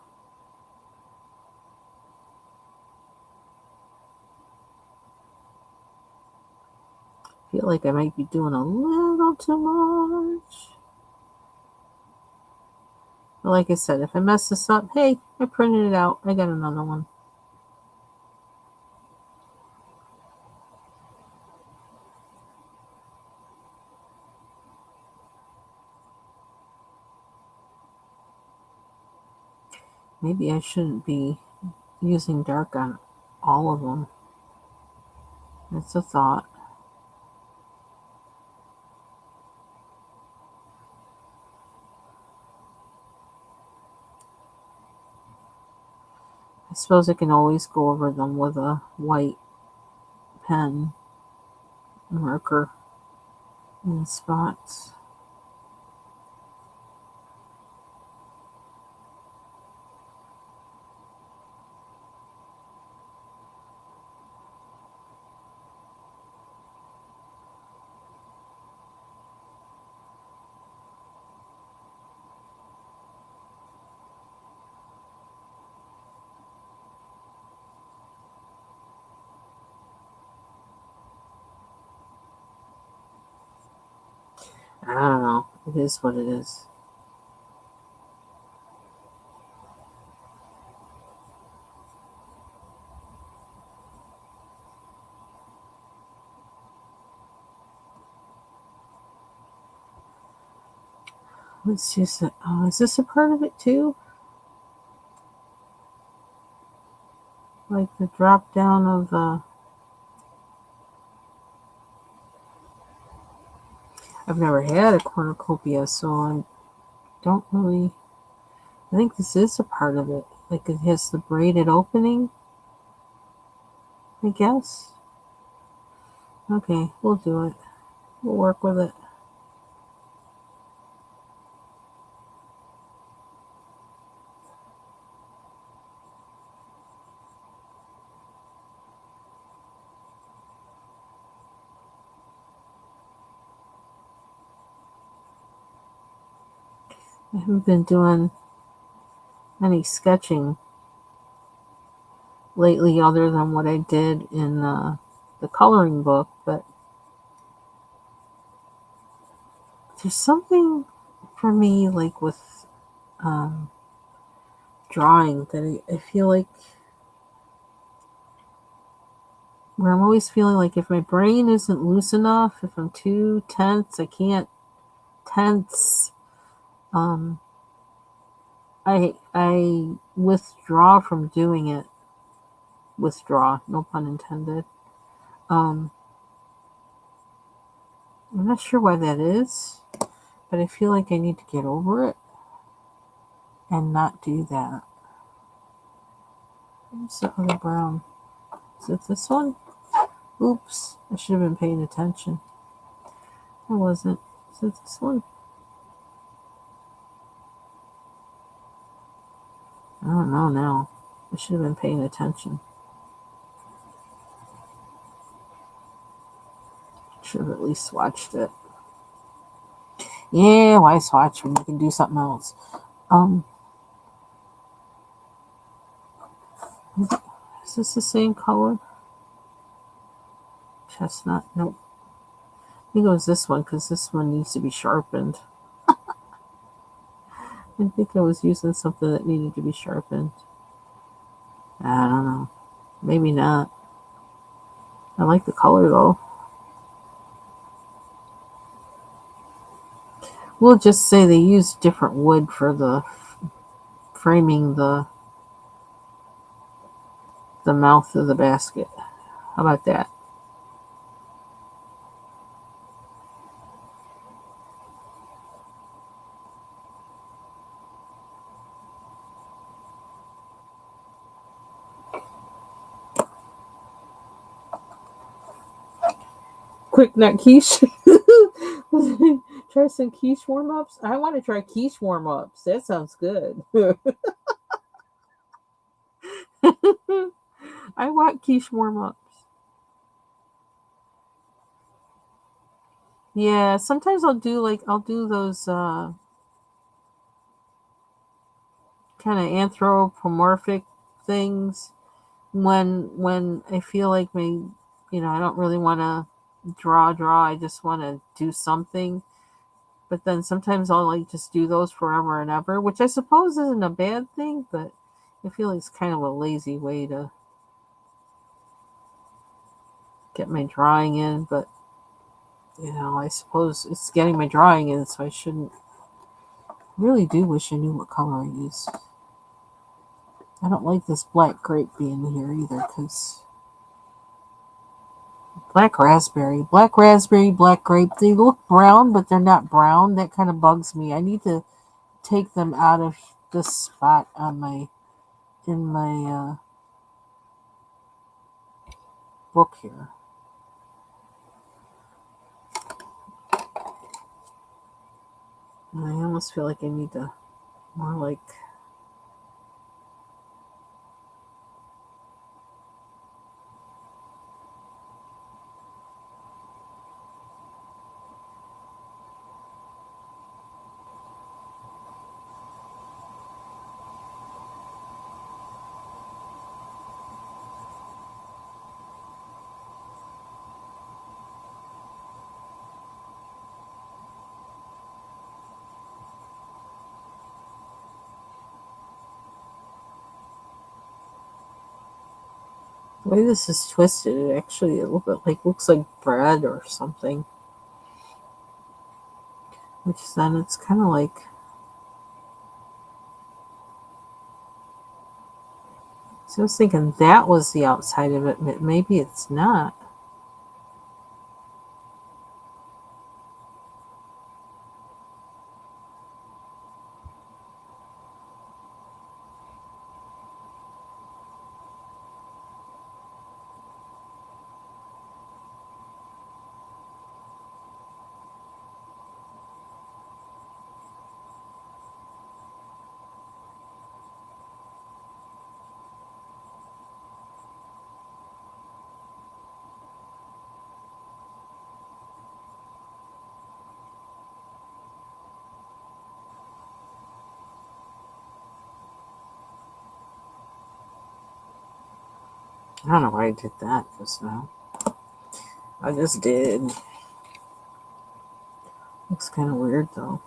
I feel like I might be doing a little too much. But like I said, if I mess this up, hey, I printed it out. I got another one. Maybe I shouldn't be using dark on all of them. That's a thought. I suppose I can always go over them with a white pen marker in spots. I don't know. It is what it is. Let's just. Is this a part of it too? Like the drop down of the. I've never had a cornucopia, so I don't really. I think this is a part of it. Like it has the braided opening, I guess. Okay, we'll do it. We'll work with it. I haven't been doing any sketching lately other than what I did in the coloring book, but there's something for me like with um, drawing that I feel like where I'm always feeling like if my brain isn't loose enough, if I'm too tense, I can't tense. Um, I withdraw from doing it. Withdraw, no pun intended. Um, I'm not sure why that is, but I feel like I need to get over it and not do that. Where's the other brown? Is it this one? Oops, I should have been paying attention. I wasn't. Is it this one? I don't know now. I should have been paying attention. Should have at least watched it. Yeah, why swatch when you can do something else? Um, is this the same color? Chestnut? Nope. I think it was this one because this one needs to be sharpened. I think I was using something that needed to be sharpened. I don't know. Maybe not. I like the color though. We'll just say they used different wood for the framing the mouth of the basket. How about that? Quick nut quiche. Try some quiche warm ups. I want to try quiche warm ups. That sounds good. I want quiche warm ups. Yeah, sometimes I'll do those kind of anthropomorphic things when I feel like I don't really want to draw. I just want to do something. But then sometimes I'll like just do those forever and ever, which I suppose isn't a bad thing, but I feel like it's kind of a lazy way to get my drawing in. But I suppose it's getting my drawing in, so I shouldn't. Really do wish I knew what color I use. I don't like this black grape being here either, because black grape, they look brown, but they're not brown. That kind of bugs me. I need to take them out of this spot on in my book here. And I almost feel like I need to more like The way this is twisted, it actually a little bit like looks like bread or something. Which then it's kind of like, so I was thinking that was the outside of it, but maybe it's not. I don't know why I did that just now. I just did. Looks kind of weird though.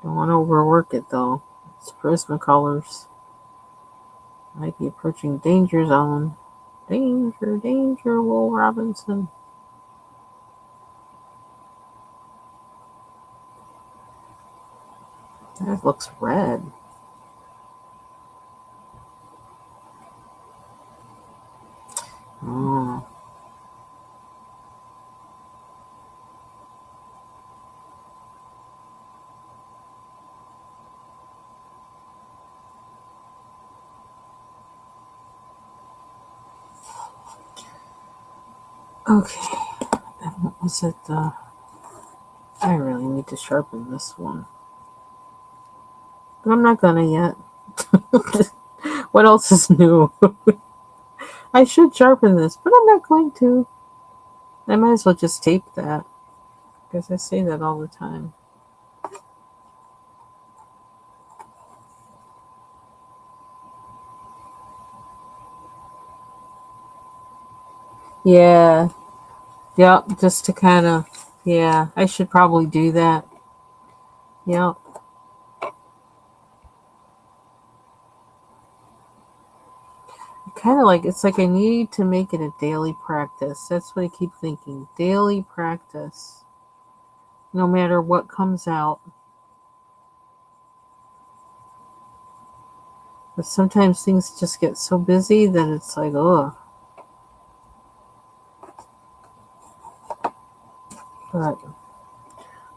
Don't want to overwork it though. It's Prismacolors. Might be approaching danger zone. Danger, danger, Will Robinson. That looks red. Oh. Okay. And what was it? I really need to sharpen this one. But I'm not gonna yet. What else is new? I should sharpen this, but I'm not going to. I might as well just tape that. Because I say that all the time. Yeah. Yep. Just to kind of. Yeah. I should probably do that. Yep. Kind of like, it's like I need to make it a daily practice. That's what I keep thinking. Daily practice. No matter what comes out. But sometimes things just get so busy that it's like, oh. But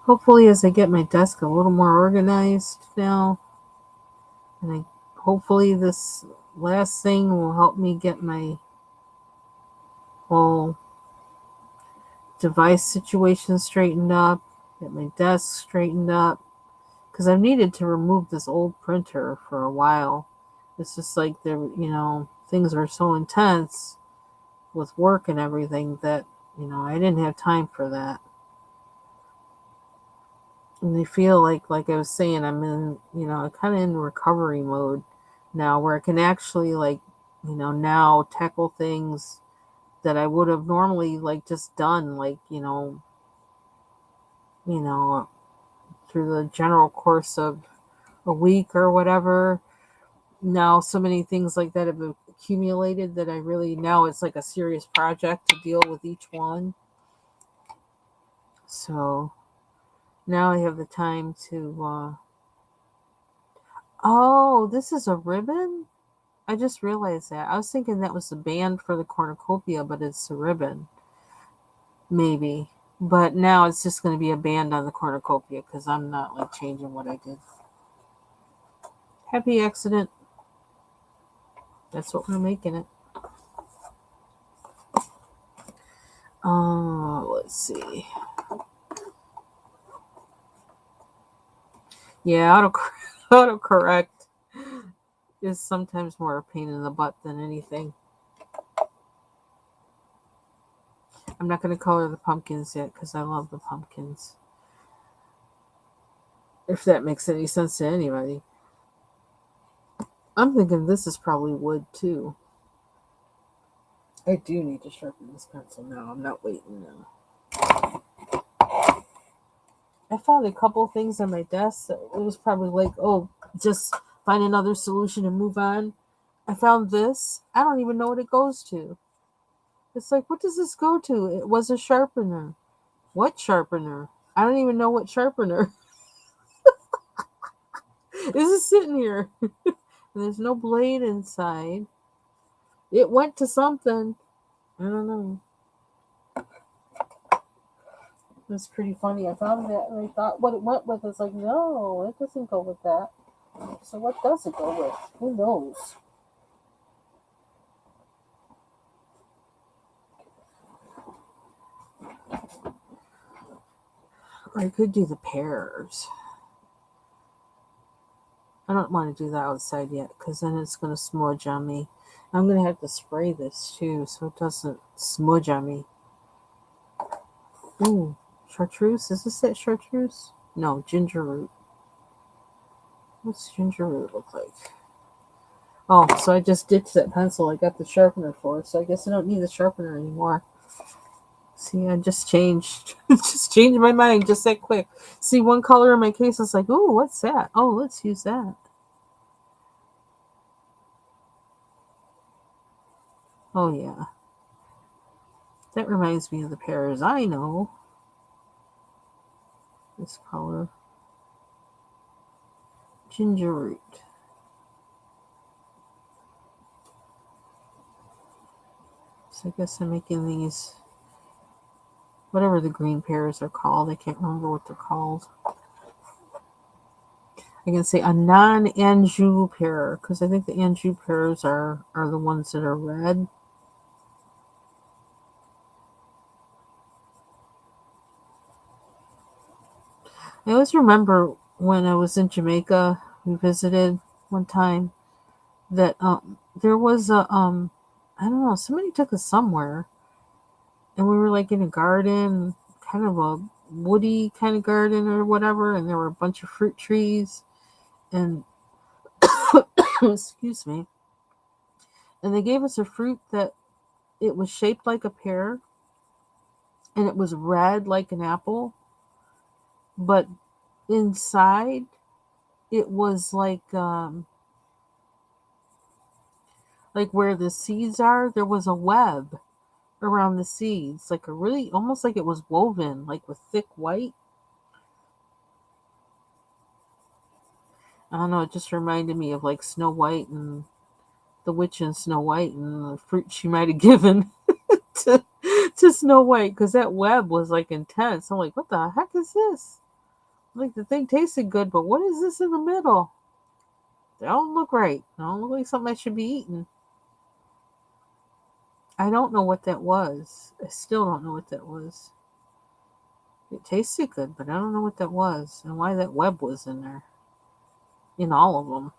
hopefully, as I get my desk a little more organized now, and hopefully this last thing will help me get my whole device situation straightened up, get my desk straightened up, because I've needed to remove this old printer for a while. It's just like things are so intense with work and everything that I didn't have time for that. And I feel like I was saying, I'm in kind of in recovery mode now, where I can actually now tackle things that I would have normally just done you know through the general course of a week or whatever. Now so many things like that have accumulated that I really, now it's like a serious project to deal with each one. So now I have the time to oh, this is a ribbon. I just realized that. I was thinking that was the band for the cornucopia, but it's a ribbon. Maybe. But now it's just going to be a band on the cornucopia because I'm not changing what I did. Happy accident. That's what we're making it. Let's see. Yeah, autocorrect is sometimes more a pain in the butt than anything. I'm not going to color the pumpkins yet because I love the pumpkins. If that makes any sense to anybody. I'm thinking this is probably wood too. I do need to sharpen this pencil now. I'm not waiting now. I found a couple things on my desk that it was probably like, oh, just find another solution and move on. I found this. I don't even know what it goes to. It's like, what does this go to? It was a sharpener. What sharpener? I don't even know what sharpener. This is sitting here. And there's no blade inside. It went to something. I don't know. It's pretty funny. I found that and I thought what it went with. It's like, no, it doesn't go with that. So what does it go with? Who knows? Or I could do the pears. I don't want to do that outside yet because then it's going to smudge on me. I'm going to have to spray this too so it doesn't smudge on me. Ooh, chartreuse. Is this that chartreuse? No, ginger root. What's ginger root look like? Oh, so I just ditched that pencil I got the sharpener for, so I guess I don't need the sharpener anymore. See, I just changed. Just changed my mind just that quick. See, one color in my case is like, ooh, what's that? Oh, let's use that. Oh, yeah. That reminds me of the pears I know. This color. Ginger root. So I guess I'm making these, whatever the green pears are called. I can't remember what they're called. I can say a non-Anjou pear, because I think the Anjou pears are the ones that are red. I always remember when I was in Jamaica, we visited one time, that there was a I don't know, somebody took us somewhere and we were like in a garden, kind of a woody kind of garden or whatever, and there were a bunch of fruit trees and excuse me. And they gave us a fruit that it was shaped like a pear and it was red like an apple, but inside it was like where the seeds are, there was a web around the seeds, like a really almost like it was woven, like with thick white. I don't know, it just reminded me of like Snow White and the witch and Snow White and the fruit she might have given to, to Snow White because that web was like intense. I'm like, what the heck is this? Like the thing tasted good, but what is this in the middle? They don't look right. They don't look like something I should be eating. I don't know what that was. I still don't know what that was. It tasted good, but I don't know what that was and why that web was in there. In all of them,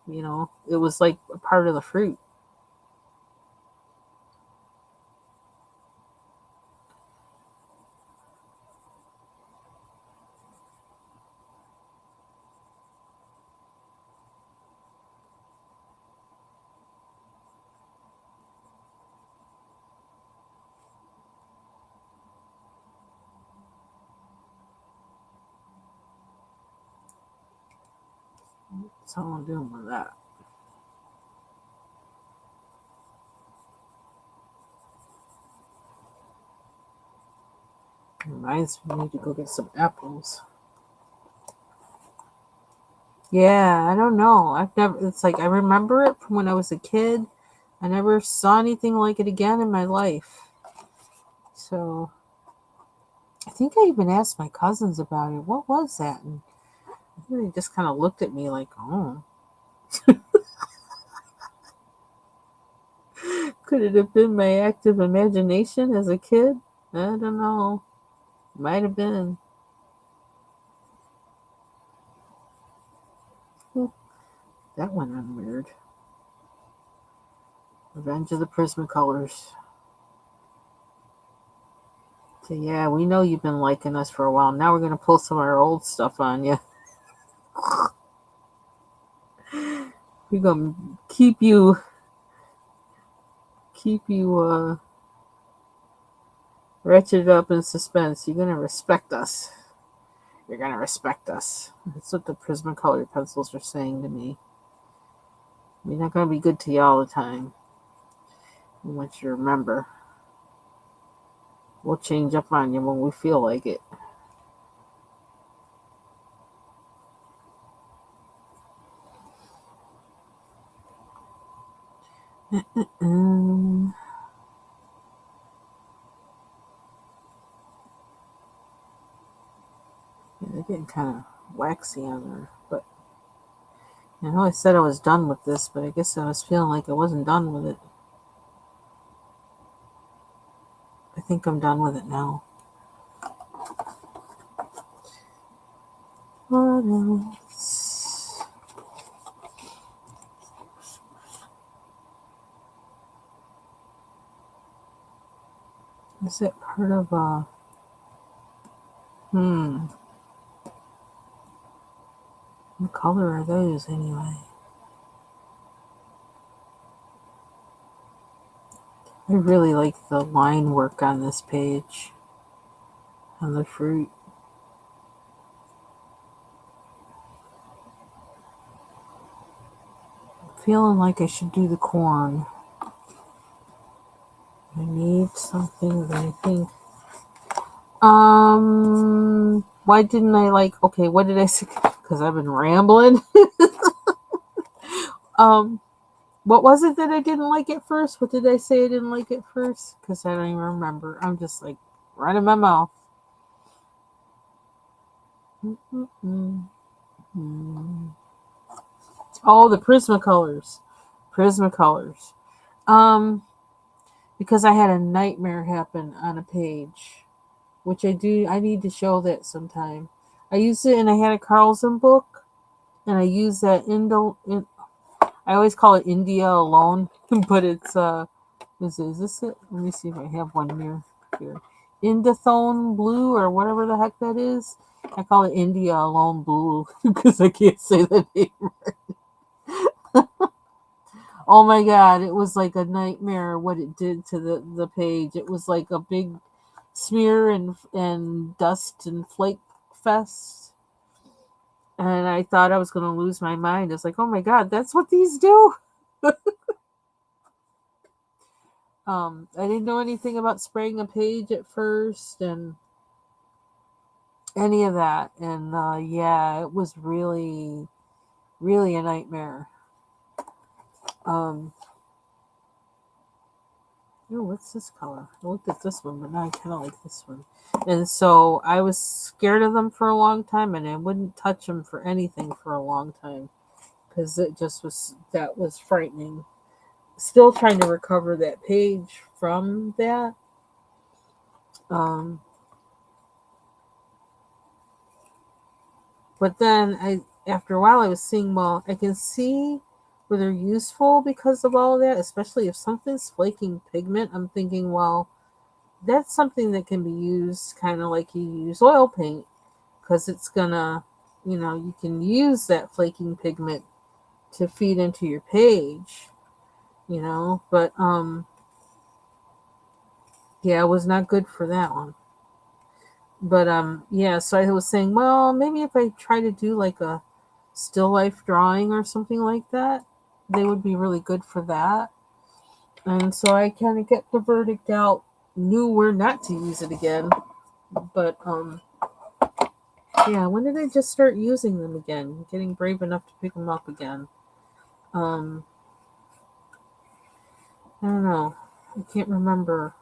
it was like a part of the fruit. That's all I'm doing with that. Reminds me, I need to go get some apples. Yeah, I don't know. I've never, it's like I remember it from when I was a kid. I never saw anything like it again in my life. So I think I even asked my cousins about it. What was that? And they just kind of looked at me like, oh, could it have been my active imagination as a kid? I don't know. Might have been. That went on weird. Revenge of the Prismacolors. So yeah, we know you've been liking us for a while. Now we're gonna pull some of our old stuff on you. We're gonna keep you wretched up in suspense. You're gonna respect us. You're going to respect us. That's what the Prismacolor pencils are saying to me. We're not going to be good to you all the time. We want you to remember. We'll change up on you when we feel like it. Yeah, they're getting kind of waxy on there, but I know I said I was done with this, but I guess I was feeling like I wasn't done with it. I think I'm done with it now. What else? Is it part of a... What color are those anyway? I really like the line work on this page. On the fruit. I'm feeling like I should do the corn. I need something that I think... Why didn't I like... Okay, what did I say? Because I've been rambling. What was it that I didn't like at first? What did I say I didn't like at first? Because I don't even remember. I'm just like running my mouth. Oh, the Prismacolors. Prismacolors. Because I had a nightmare happen on a page, which I need to show that sometime. I used it, and I had a Carlsen book, and I used that I always call it India Alone, but it's is this it? Let me see if I have one here. Indothone Blue or whatever the heck that is. I call it India Alone Blue because I can't say the name right. Oh my god, it was like a nightmare what it did to the page. It was like a big smear and dust and flake fest. And I thought I was going to lose my mind. It's like, oh my god, that's what these do. I didn't know anything about spraying a page at first and any of that. And yeah, it was really, really a nightmare. What's this color? I looked at this one, but now I kind of like this one. And so I was scared of them for a long time, and I wouldn't touch them for anything for a long time because that was frightening. Still trying to recover that page from that. But then after a while, I was seeing, well, I can see where they're useful because of all of that, especially if something's flaking pigment. I'm thinking, well, that's something that can be used kind of like you use oil paint because it's gonna, you can use that flaking pigment to feed into your page, but yeah, it was not good for that one. But yeah, so I was saying, well, maybe if I try to do like a still life drawing or something like that, they would be really good for that. And so I kind of get the verdict out, knew where not to use it again. But yeah, when did I just start using them again? Getting brave enough to pick them up again. I don't know. I can't remember.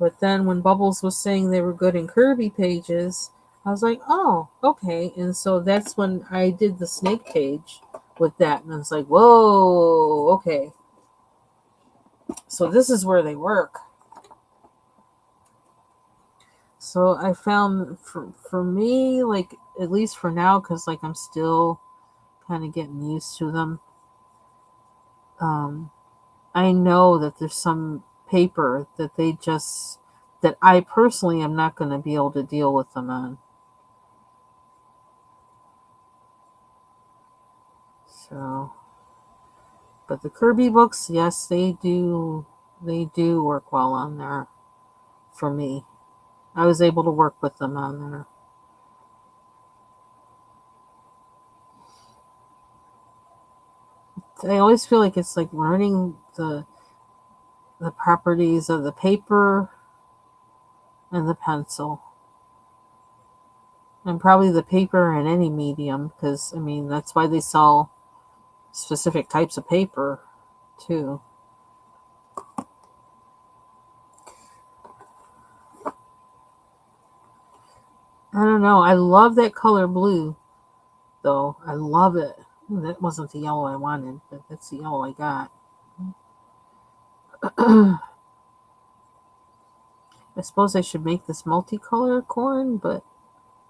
But then when Bubbles was saying they were good in Kirby pages, I was like, oh, okay. And so that's when I did the snake page with that. And I was like, whoa, okay. So this is where they work. So I found for me, like, at least for now, because like I'm still kind of getting used to them. I know that there's some paper that I personally am not going to be able to deal with them on. So, but the Kirby books, yes, they do work well on there for me. I was able to work with them on there. I always feel like it's like learning the properties of the paper and the pencil. And probably the paper in any medium, because I mean that's why they sell specific types of paper too. I don't know. I love that color blue though. I love it. Ooh, that wasn't the yellow I wanted, but that's the yellow I got. I suppose I should make this multicolor corn, but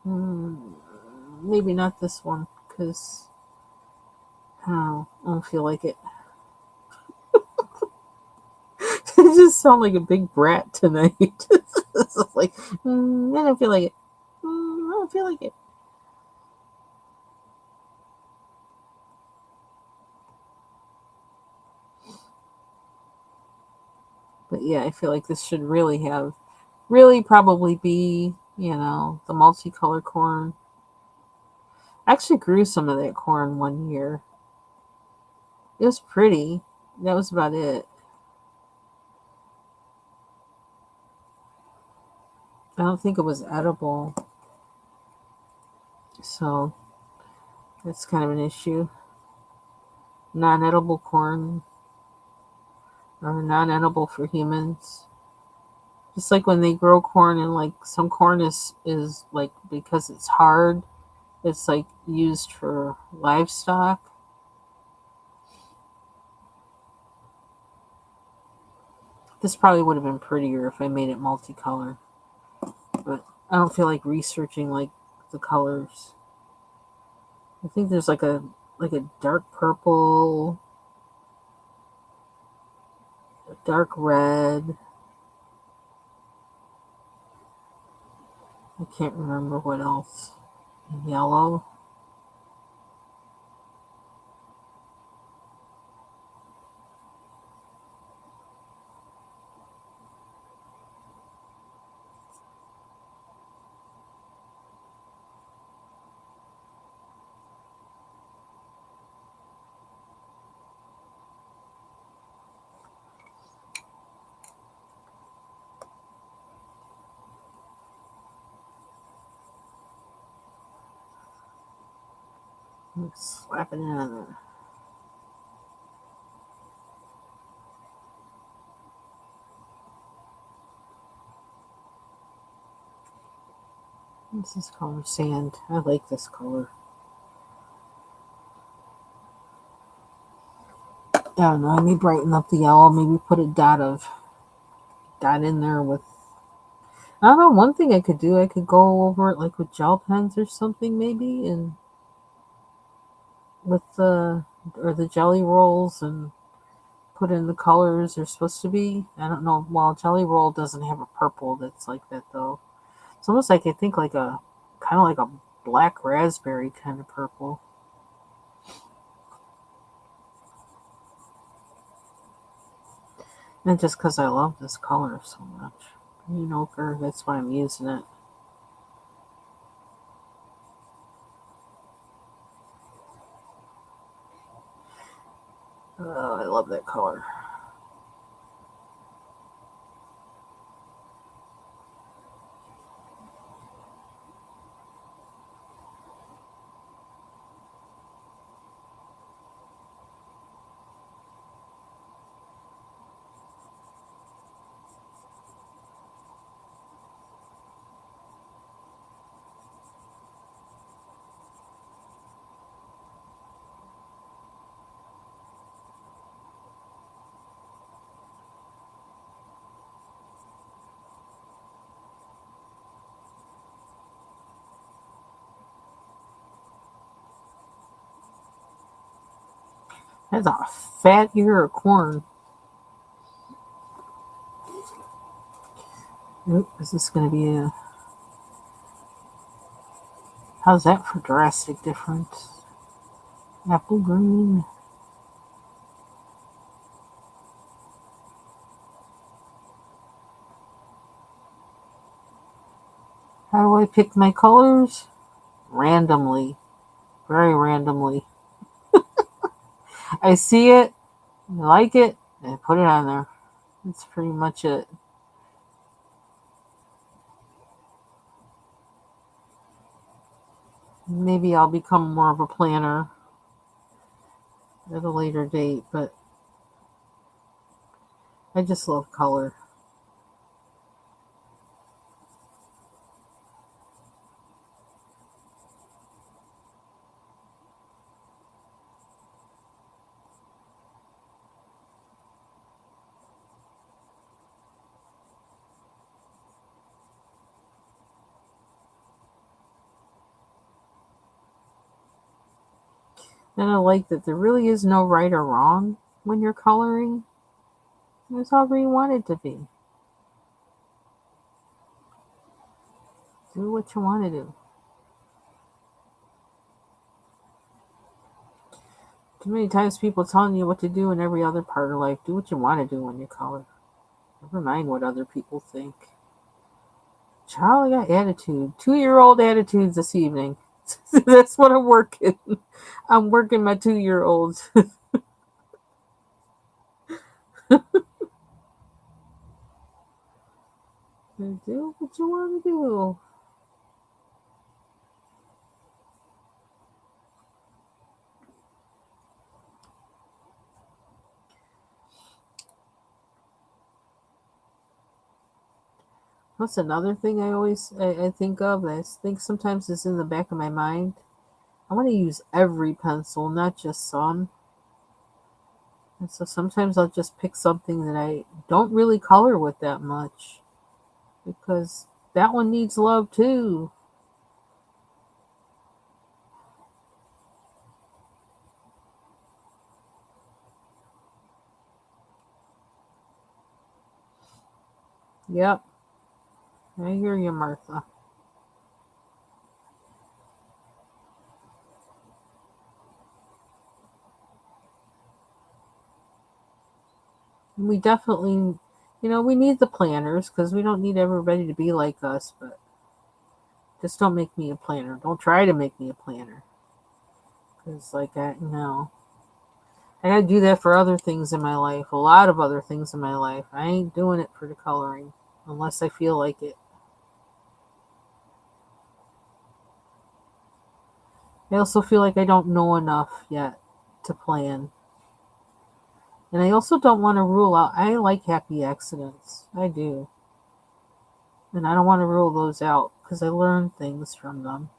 maybe not this one because I don't feel like it. I just sound like a big brat tonight. It's like, I don't feel like it. I don't feel like it. But yeah, I feel like this should really probably be, the multicolor corn. I actually grew some of that corn one year. It was pretty. That was about it. I don't think it was edible. So that's kind of an issue. Non edible corn or non edible for humans. Just like when they grow corn and like some corn is like because it's hard, it's like used for livestock. This probably would have been prettier if I made it multicolor, but I don't feel like researching like the colors. I think there's like a dark purple, a dark red. I can't remember what else. Yellow. Slap it in there. This is color sand. I like this color. I don't know. Maybe brighten up the yellow. Maybe put a dot in there with. I don't know. One thing I could do, I could go over it like with gel pens or something, maybe, and with the jelly rolls and put in the colors they're supposed to be. I don't know. Well, jelly roll doesn't have a purple that's like that though. It's almost like I think like a kind of like a black raspberry kind of purple. And just because I love this color so much. Green ochre, that's why I'm using it. I love that color. That's a fat ear of corn. Oop, is this going to be a... How's that for drastic difference? Apple green. How do I pick my colors? Randomly. Very randomly. I see it, I like it, and I put it on there. That's pretty much it. Maybe I'll become more of a planner at a later date, but I just love color. And I like that there really is no right or wrong when you're coloring. It's however you want it to be. Do what you want to do. Too many times people telling you what to do in every other part of life. Do what you want to do when you color. Never mind what other people think. Child, I got attitude. 2-year-old attitudes this evening. That's what I'm working. I'm working my 2-year-olds. Do what you want to do. That's another thing I think of. I think sometimes it's in the back of my mind. I want to use every pencil, not just some. And so sometimes I'll just pick something that I don't really color with that much because that one needs love too. Yep, I hear you, Martha. We definitely, we need the planners because we don't need everybody to be like us, but just don't make me a planner. Don't try to make me a planner because, like, I gotta do that for other things in my life, a lot of other things in my life. I ain't doing it for the coloring unless I feel like it. I also feel like I don't know enough yet to plan. And I also don't want to rule out, I like happy accidents. I do. And I don't want to rule those out because I learn things from them.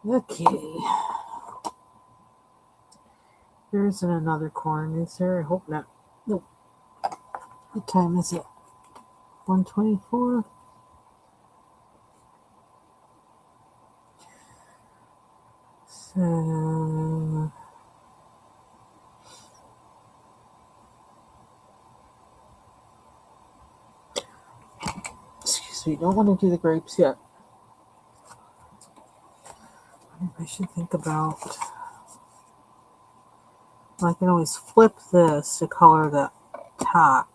Okay. There isn't another corn, is there? I hope not. Nope. What time is it? 1:24. So, excuse me, don't want to do the grapes yet. I should think about. I can always flip this to color the top.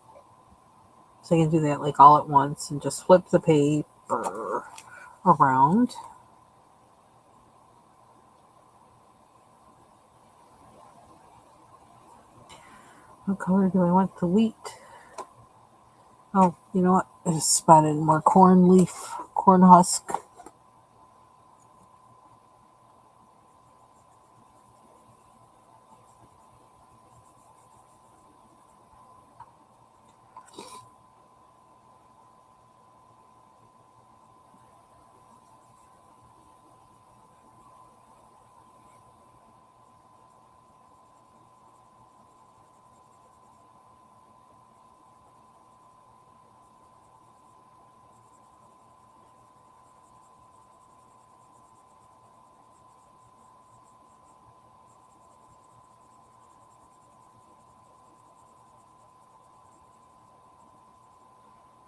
So I can do that like all at once and just flip the paper around. What color do I want the wheat? Oh, you know what? I just spotted more corn leaf, corn husk.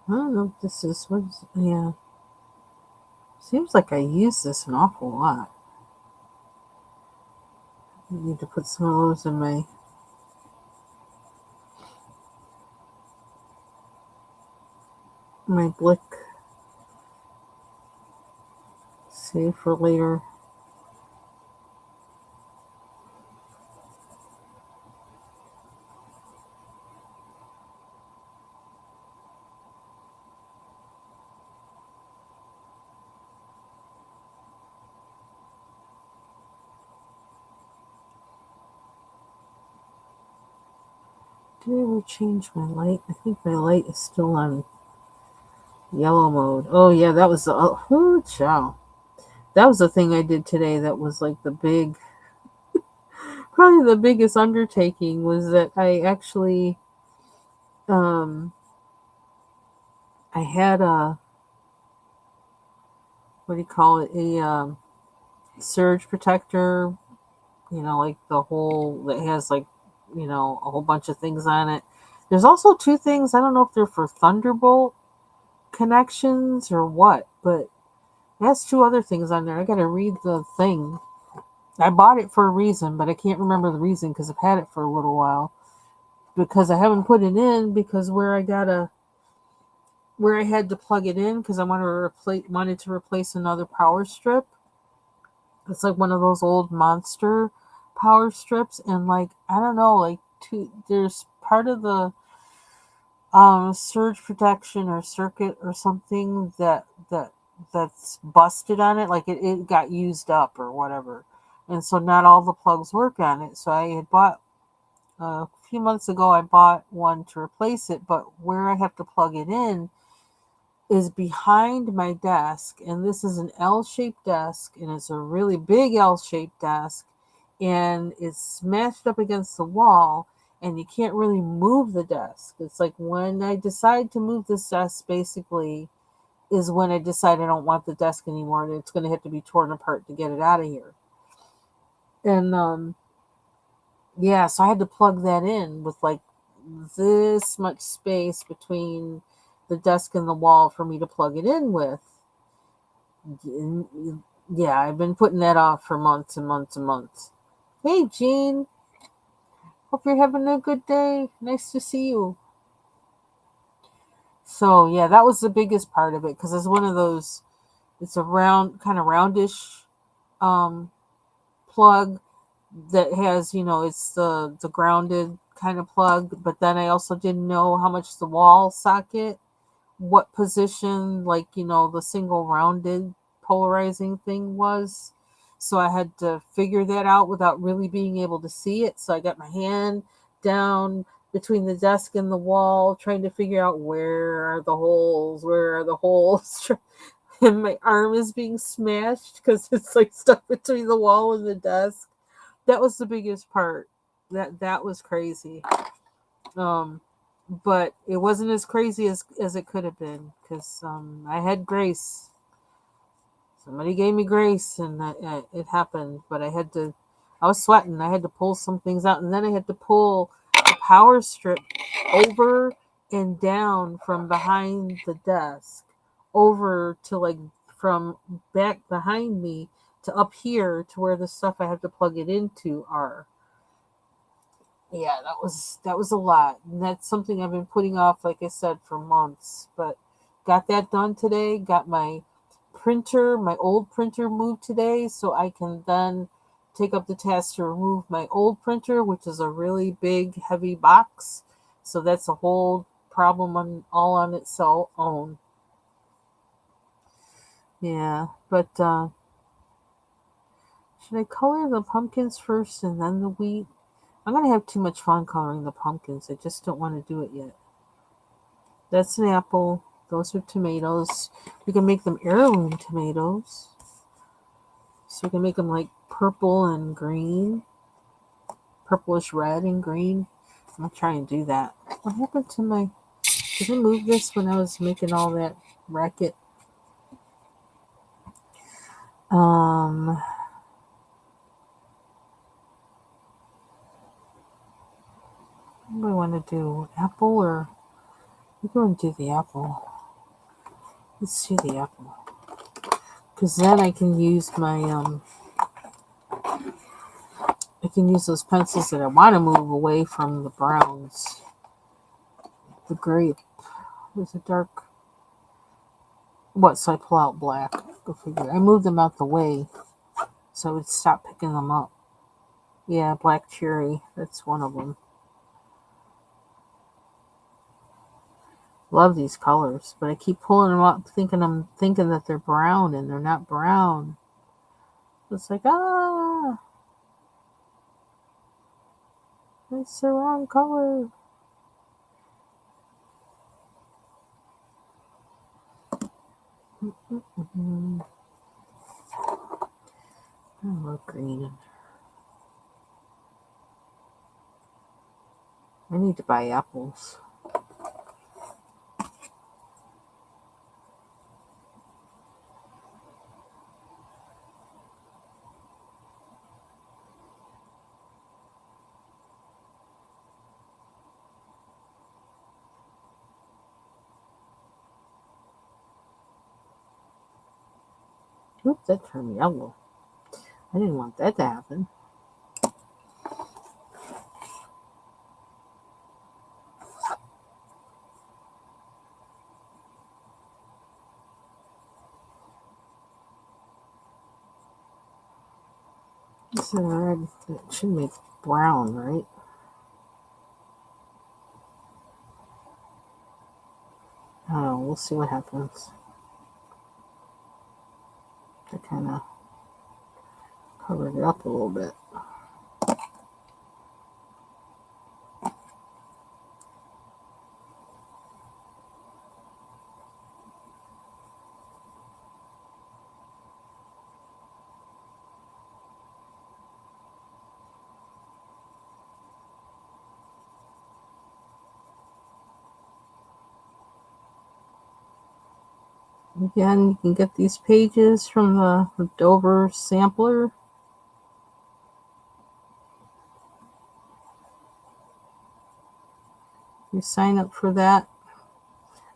I don't know if this is, yeah. Seems like I use this an awful lot. I need to put some of those in my Blick. Save for later. Did I ever change my light? I think my light is still on yellow mode. Oh yeah, that was chow. That was the thing I did today. That was like probably the biggest undertaking was that I actually, um, I had what do you call it? A surge protector. Like the whole that has like, a whole bunch of things on it. There's also two things. I don't know if they're for Thunderbolt connections or what, but it has two other things on there. I gotta read the thing. I bought it for a reason, but I can't remember the reason because I've had it for a little while. Because I haven't put it in because where I had to plug it in because I wanted to replace another power strip. It's like one of those old monster power strips, and like I don't know, like there's part of the surge protection or circuit or something that's busted on it, like it got used up or whatever, and so not all the plugs work on it. So I had bought a few months ago. I bought one to replace it, but where I have to plug it in is behind my desk, and this is an L-shaped desk, and it's a really big L-shaped desk, and it's smashed up against the wall, and you can't really move the desk. It's like when I decide to move this desk, basically, is when I decide I don't want the desk anymore, and it's going to have to be torn apart to get it out of here. And yeah, so I had to plug that in with like this much space between the desk and the wall for me to plug it in with. Yeah, I've been putting that off for months and months and months. Hey, Jean. Hope you're having a good day. Nice to see you. So, yeah, that was the biggest part of it because it's one of those, it's a kind of roundish um, plug that has, it's the grounded kind of plug. But then I also didn't know how much the wall socket, what position, like, the single rounded polarizing thing was. So I had to figure that out without really being able to see it. So I got my hand down between the desk and the wall, trying to figure out where are the holes. And my arm is being smashed because it's like stuck between the wall and the desk. That was the biggest part. That was crazy. Um, but it wasn't as crazy as it could have been because I had grace. Somebody gave me grace, and it happened. But I was sweating. I had to pull some things out, and then I had to pull the power strip over and down from behind the desk over to like from back behind me to up here to where the stuff I have to plug it into are. Yeah, that was a lot. And that's something I've been putting off, like I said, for months. But got that done today. Got my old printer moved today, so I can then take up the task to remove my old printer, which is a really big, heavy box. So that's a whole problem all on its own. Yeah, but should I color the pumpkins first and then the wheat? I'm gonna have too much fun coloring the pumpkins. I just don't want to do it yet. That's an apple. Those are tomatoes. We can make them heirloom tomatoes. So we can make them like purple and green, purplish red and green. I'm gonna try and do that. What happened to did I move this when I was making all that racket? Um, what do I want to do? Apple or we're going to do the apple. Let's do the apple. Because then I can use my can use those pencils that I want to move away from the browns. The grape was a dark. What? So I pull out black. Go figure. I moved them out the way so I would stop picking them up. Yeah, black cherry. That's one of them. Love these colors, but I keep pulling them up, thinking that they're brown, and they're not brown. It's like it's the wrong color. I love green. I need to buy apples. Oops, that turned yellow. I didn't want that to happen. This is red. It should make brown, right? I don't know. We'll see what happens. I kind of covered it up a little bit. Again, you can get these pages from the Dover Sampler. You sign up for that.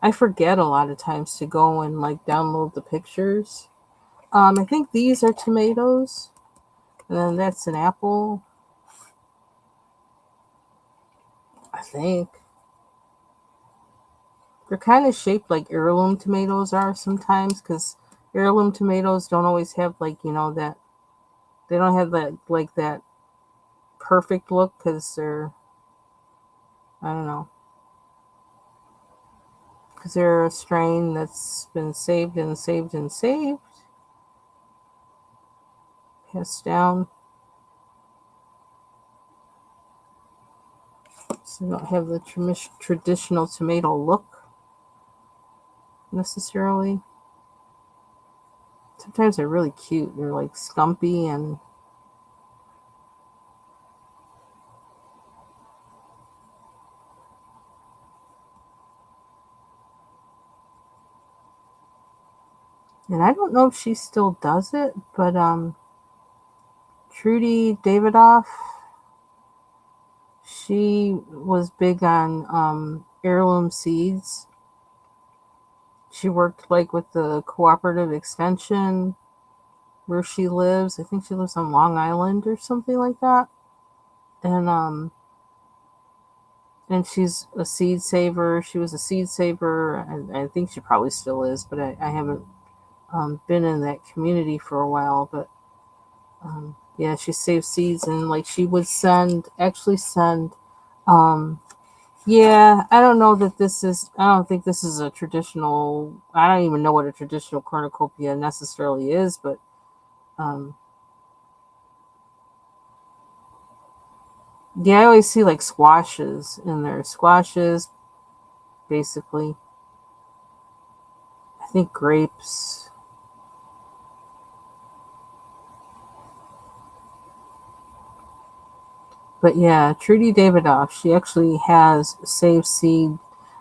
I forget a lot of times to go and download the pictures. I think these are tomatoes, and then that's an apple. I think they're kind of shaped like heirloom tomatoes are sometimes, because heirloom tomatoes don't always have that. They don't have that perfect look because they're, I don't know, because they're a strain that's been saved and saved and saved, passed down. So they don't have the traditional tomato look necessarily. Sometimes they're really cute. They're like scumpy and I don't know if she still does it, but Trudy Davidoff, she was big on heirloom seeds. She worked with the cooperative extension where she lives. I think she lives on Long Island or something like that. And she's a seed saver. She was a seed saver, and I think she probably still is, but I haven't been in that community for a while. But yeah, she saved seeds, and she would send. Yeah, I don't know that this is. I don't think this is a traditional. I don't even know what a traditional cornucopia necessarily is, but yeah, I always see squashes in there. Squashes, basically. I think grapes. But yeah, Trudy Davidoff, she actually has saved seed.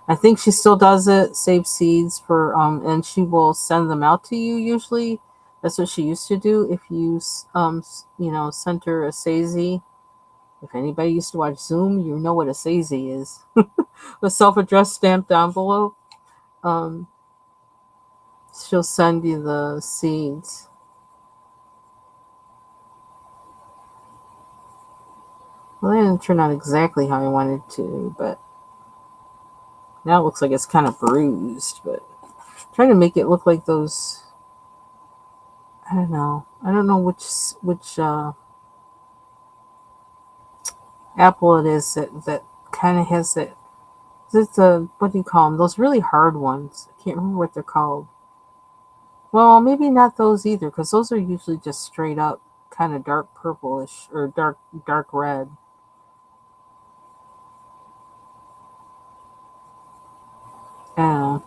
I think she still does it, save seeds for, and she will send them out to you usually. That's what she used to do. If you, sent her a SAISY. If anybody used to watch Zoom, you know what a SAISY is. A self-addressed stamped envelope. Um, she'll send you the seeds. Well, that didn't turn out exactly how I wanted to, but now it looks like it's kind of bruised. But I'm trying to make it look like those. I don't know. I don't know which apple it is that kind of has that. It's a, what do you call them? Those really hard ones. I can't remember what they're called. Well, maybe not those either, because those are usually just straight up kind of dark purplish or dark red. Uh,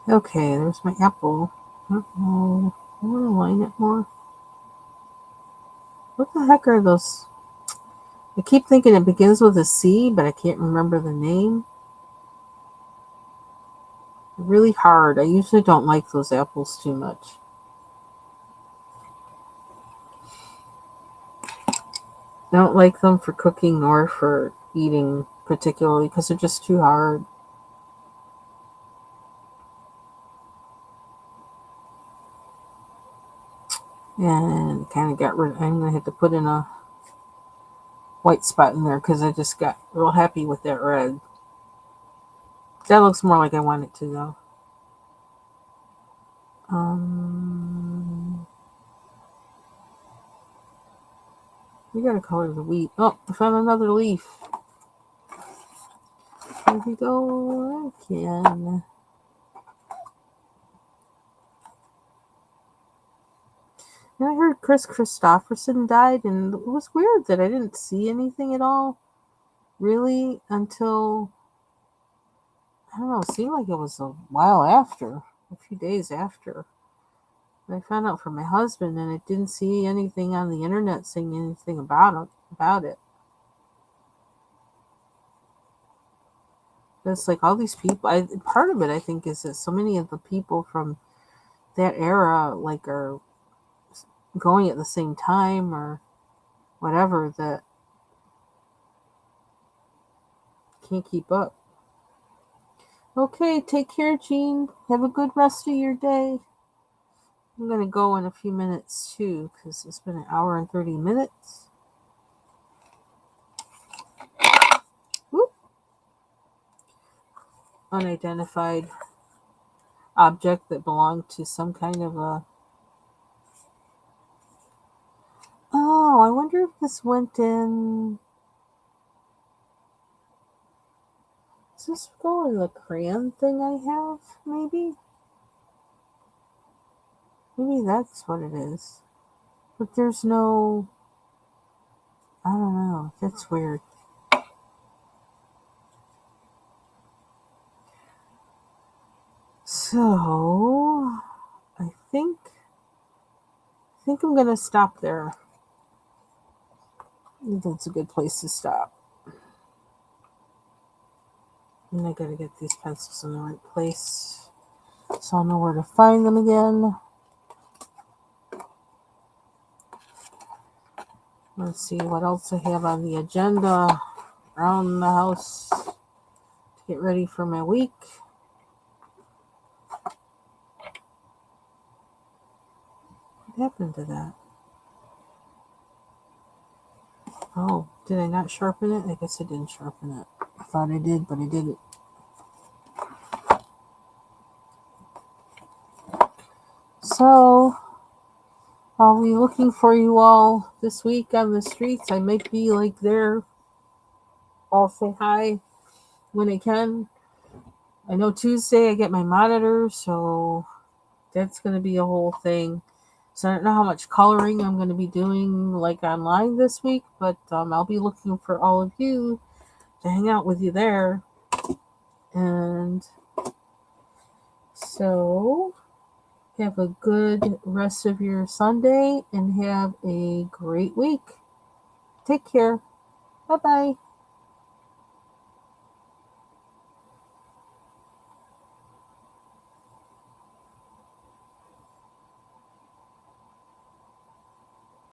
okay, there's my apple. Uh-oh. I want to line it more. What the heck are those? I keep thinking it begins with a C, but I can't remember the name. Really hard. I usually don't like those apples too much. I don't like them for cooking nor for eating particularly because they're just too hard. And kind of got rid. I'm gonna have to put in a white spot in there because I just got real happy with that red. That looks more like I want it to though. We gotta color the wheat. Oh, I found another leaf. Here we go again. And I heard Chris Christopherson died, and it was weird that I didn't see anything at all, really, until, I don't know, it seemed like it was a while after, a few days after. And I found out from my husband, and I didn't see anything on the internet saying anything about it. But it's like all these people. Part of it, I think, is that so many of the people from that era, like, are going at the same time or whatever that can't keep up. Okay, take care, Jean. Have a good rest of your day. I'm going to go in a few minutes too because it's been an hour and 30 minutes. Whoop. Unidentified object that belonged to some kind of a. Oh, I wonder if this went in. Does this go in the crayon thing I have? Maybe? Maybe that's what it is. But there's no. I don't know. That's weird. So, I think I'm gonna stop there. I think that's a good place to stop. And I gotta get these pencils in the right place so I'll know where to find them again. Let's see what else I have on the agenda around the house to get ready for my week. What happened to that? Oh, did I not sharpen it? I guess I didn't sharpen it. I thought I did, but I didn't. So, I'll be looking for you all this week on the streets. I might be like there. I'll say hi when I can. I know Tuesday I get my monitor, so that's going to be a whole thing. So I don't know how much coloring I'm going to be doing like online this week, but I'll be looking for all of you to hang out with you there. And so have a good rest of your Sunday and have a great week. Take care. Bye-bye.